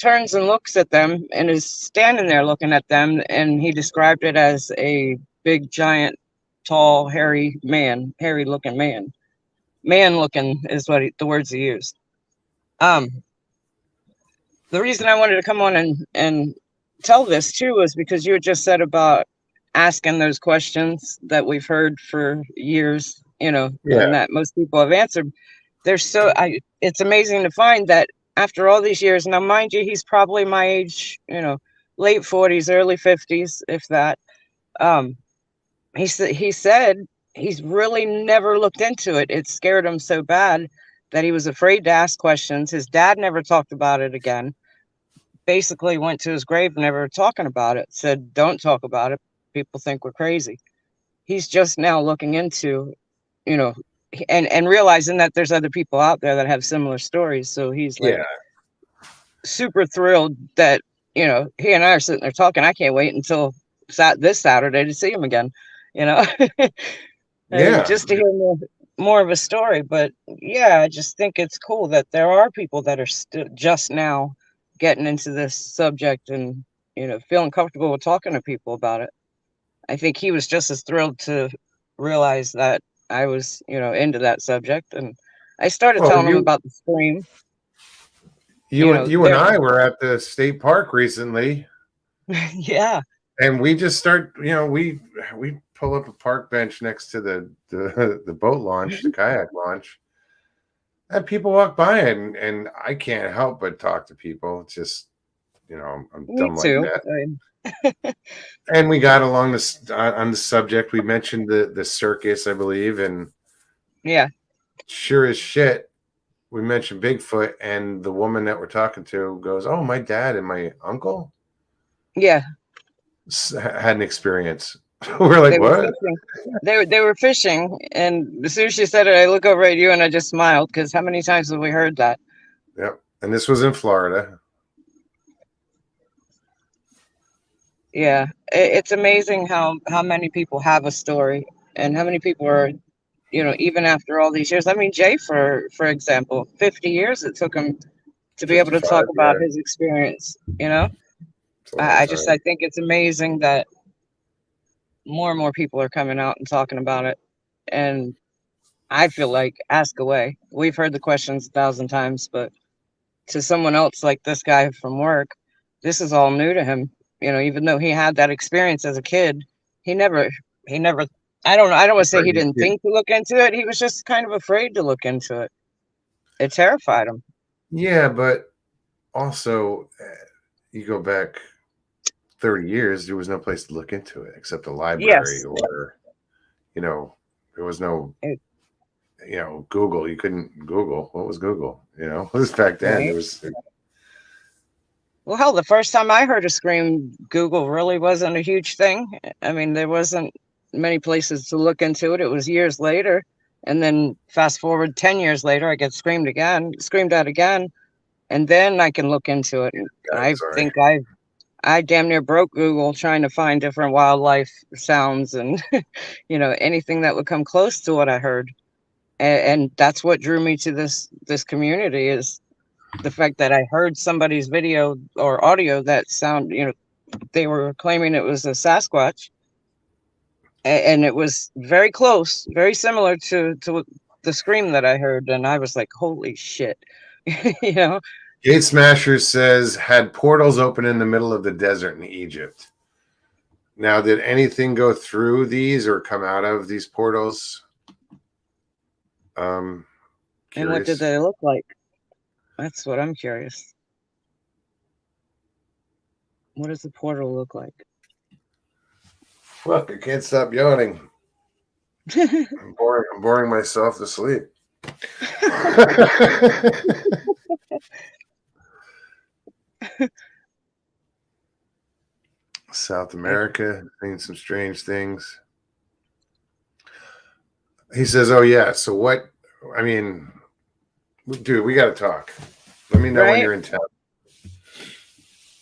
S5: turns and looks at them, and is standing there looking at them. And he described it as a big, giant, tall, hairy man, hairy looking man. Man looking is what the words he used. The reason I wanted to come on and tell this too was because you had just said about asking those questions that we've heard for years, you know, and that most people have answered. It's amazing to find that after all these years, now mind you, he's probably my age, you know, late 40s, early 50s, if that. He said he's really never looked into it. It scared him so bad that he was afraid to ask questions. His dad never talked about it again. Basically went to his grave never talking about it. Said, don't talk about it. People think we're crazy. He's just now looking into, you know, and realizing that there's other people out there that have similar stories. So he's like super thrilled that, you know, he and I are sitting there talking. I can't wait until this Saturday to see him again, you know. Just to hear more of a story. But yeah, I just think it's cool that there are people that are still just now getting into this subject and, you know, feeling comfortable with talking to people about it. I think he was just as thrilled to realize that I was, you know, into that subject. And I started telling him about the scream.
S1: You and I were at the state park recently.
S5: Yeah.
S1: And we just start, you know, we pull up a park bench next to the boat launch, the kayak launch. And people walk by and I can't help but talk to people. It's just, you know, I'm dumb like that. And we got along on the subject. We mentioned the circus, I believe, and sure as shit, we mentioned Bigfoot, and the woman that we're talking to goes, "Oh, my dad and my uncle, had an experience." We're like, "What?"
S5: They were fishing, and as soon as she said it, I look over at you and I just smiled because how many times have we heard that?
S1: Yep, and this was in Florida.
S5: Yeah, it's amazing how many people have a story and how many people are, you know, even after all these years. I mean, Jay, for example, 50 years it took him to be able to talk about his experience, you know. I think it's amazing that more and more people are coming out and talking about it. And I feel like ask away. We've heard the questions 1,000 times, but to someone else like this guy from work, this is all new to him. You know, even though he had that experience as a kid, he never, I don't know. I don't want to say he didn't think to look into it. He was just kind of afraid to look into it. It terrified him.
S1: Yeah, but also you go back 30 years, there was no place to look into it except a library or, you know, there was no, you know, Google. You couldn't Google. What was Google? You know, it was back then. It was.
S5: Well, hell, the first time I heard a scream, Google really wasn't a huge thing. I mean, there wasn't many places to look into it. It was years later. And then fast forward 10 years later, I get screamed at again. And then I can look into it. I think I damn near broke Google trying to find different wildlife sounds and, you know, anything that would come close to what I heard. And that's what drew me to this community is the fact that I heard somebody's video or audio that sound, you know, they were claiming it was a Sasquatch. And it was very close, very similar to the scream that I heard. And I was like, holy shit, you know?
S1: Gate Smashers says, had portals open in the middle of the desert in Egypt. Now, did anything go through these or come out of these portals?
S5: And what did they look like? That's what I'm curious. What does the portal look like?
S1: Fuck, I can't stop yawning. I'm boring myself to sleep. South America, seen some strange things. He says, "Oh yeah, so what? I mean, dude, we got to talk. Let me know when you're in town."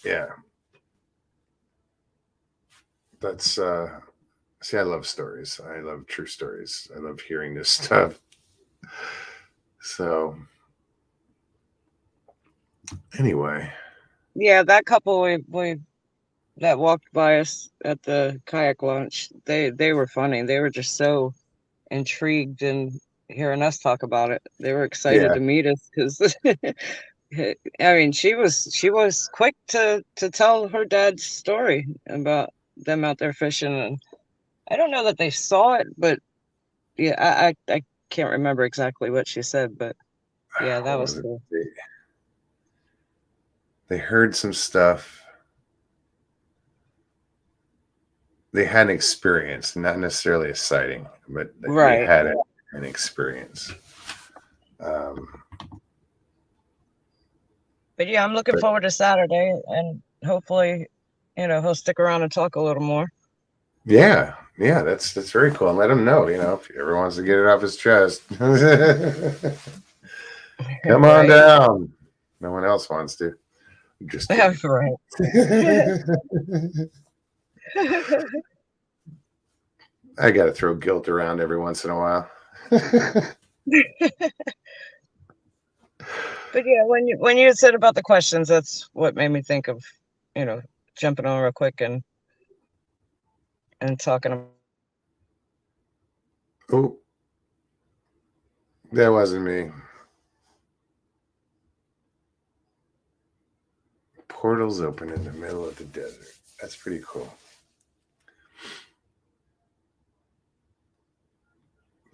S1: Yeah, that's see, I love stories. I love true stories. I love hearing this stuff. So anyway,
S5: Yeah, that couple we that walked by us at the kayak launch, they were funny. They were just so intrigued in hearing us talk about it. They were excited
S1: yeah,
S5: to meet us because I mean, she was quick to tell her dad's story about them out there fishing, and I don't know that they saw it, but yeah, I can't remember exactly what she said, but yeah, that
S1: what
S5: was
S1: was it?
S5: cool.
S1: They heard some stuff. They had an experience, not necessarily a sighting, but they
S5: Right.
S1: had an experience. Um,
S5: But yeah, I'm looking
S1: But-
S5: forward to Saturday, and hopefully, he'll stick around and talk a little more.
S1: yeah, that's very cool. And let him know, if he ever wants to get it off his chest. Come on
S5: Right.
S1: down. No one else wants to. Just kidding.
S5: Right.
S1: I got to throw guilt around every once in a while.
S5: But yeah, when you said about the questions, that's what made me think of, jumping on real quick and talking about.
S1: Oh, that wasn't me. Portals open in the middle of the desert. That's pretty cool.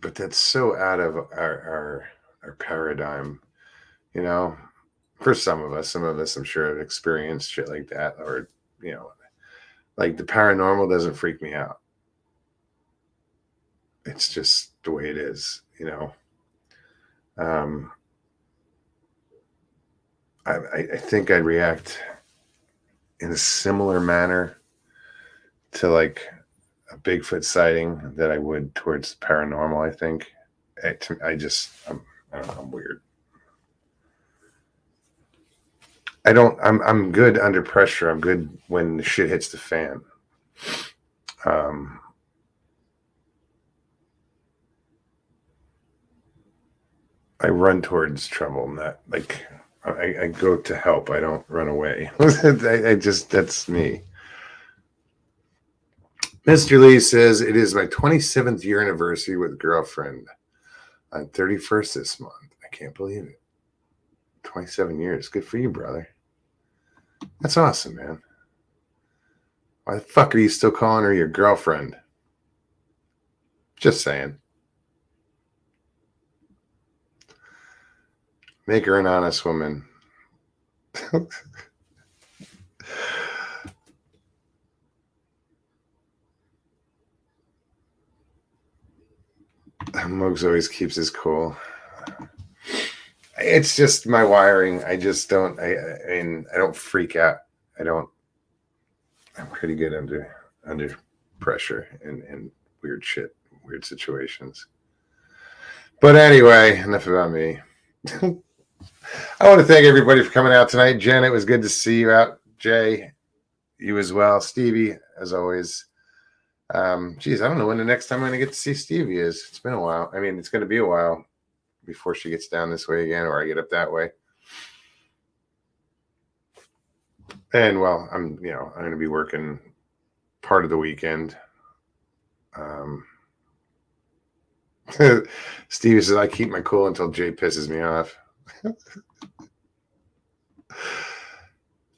S1: But that's so out of our paradigm, for some of us I'm sure have experienced shit like that, or like the paranormal doesn't freak me out. It's just the way it is. I think I'd react in a similar manner to like a Bigfoot sighting that I would towards paranormal. I think I don't know, I'm weird. I'm good under pressure. I'm good when the shit hits the fan. I run towards trouble, not like I go to help. I don't run away. That's me. Mr. Lee says it is my 27th year anniversary with girlfriend on 31st this month. I can't believe it. 27 years. Good for you, brother. That's awesome, man. Why the fuck are you still calling her your girlfriend? Just saying. Make her an honest woman. Muggs always keeps his cool. It's just my wiring. I just don't. I don't freak out. I'm pretty good under pressure and weird shit, weird situations. But anyway, enough about me. I want to thank everybody for coming out tonight. Jen, it was good to see you out. Jay, you as well. Stevie, as always. Geez, I don't know when the next time I'm going to get to see Stevie is. It's been a while. I mean, it's going to be a while before she gets down this way again, or I get up that way. And well, I'm going to be working part of the weekend. Stevie says I keep my cool until Jay pisses me off.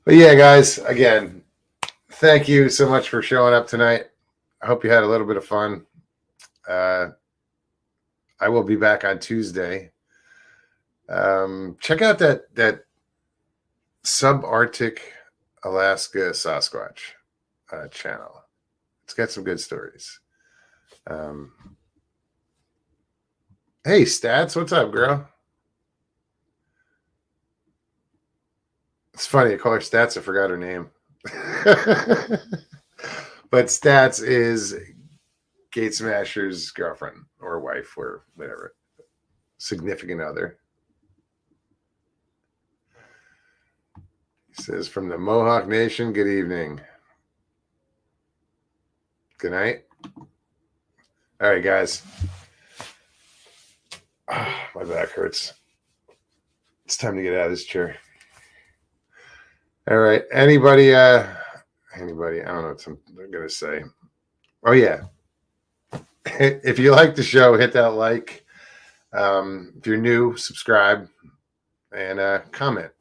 S1: But yeah, guys, again, thank you so much for showing up tonight. I hope you had a little bit of fun. I will be back on Tuesday. Check out that subarctic Alaska Sasquatch channel. It's got some good stories. Hey, Stats, what's up, girl? It's funny, I call her Stats. I forgot her name. But Stats is Gate Smasher's girlfriend or wife or whatever. Significant other. He says, from the Mohawk Nation, good evening. Good night. All right, guys. My back hurts. It's time to get out of this chair. All right. Anybody, I don't know what I'm going to say. Oh, yeah. If you like the show, hit that like. If you're new, subscribe and comment.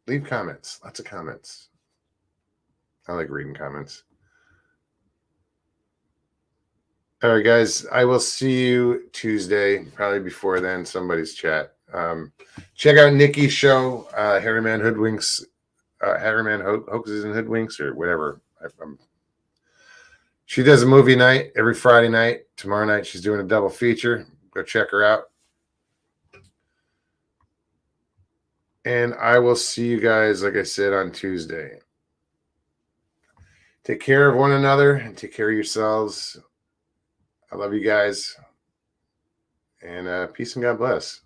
S1: Leave comments. Lots of comments. I like reading comments. All right, guys. I will see you Tuesday. Probably before then, somebody's chat. Check out Nikki's show, Harryman Hoodwinks, Harryman Hoaxes and Hoodwinks, or whatever. She does a movie night every Friday night. Tomorrow night, she's doing a double feature. Go check her out. And I will see you guys, like I said, on Tuesday. Take care of one another and take care of yourselves. I love you guys. And peace and God bless.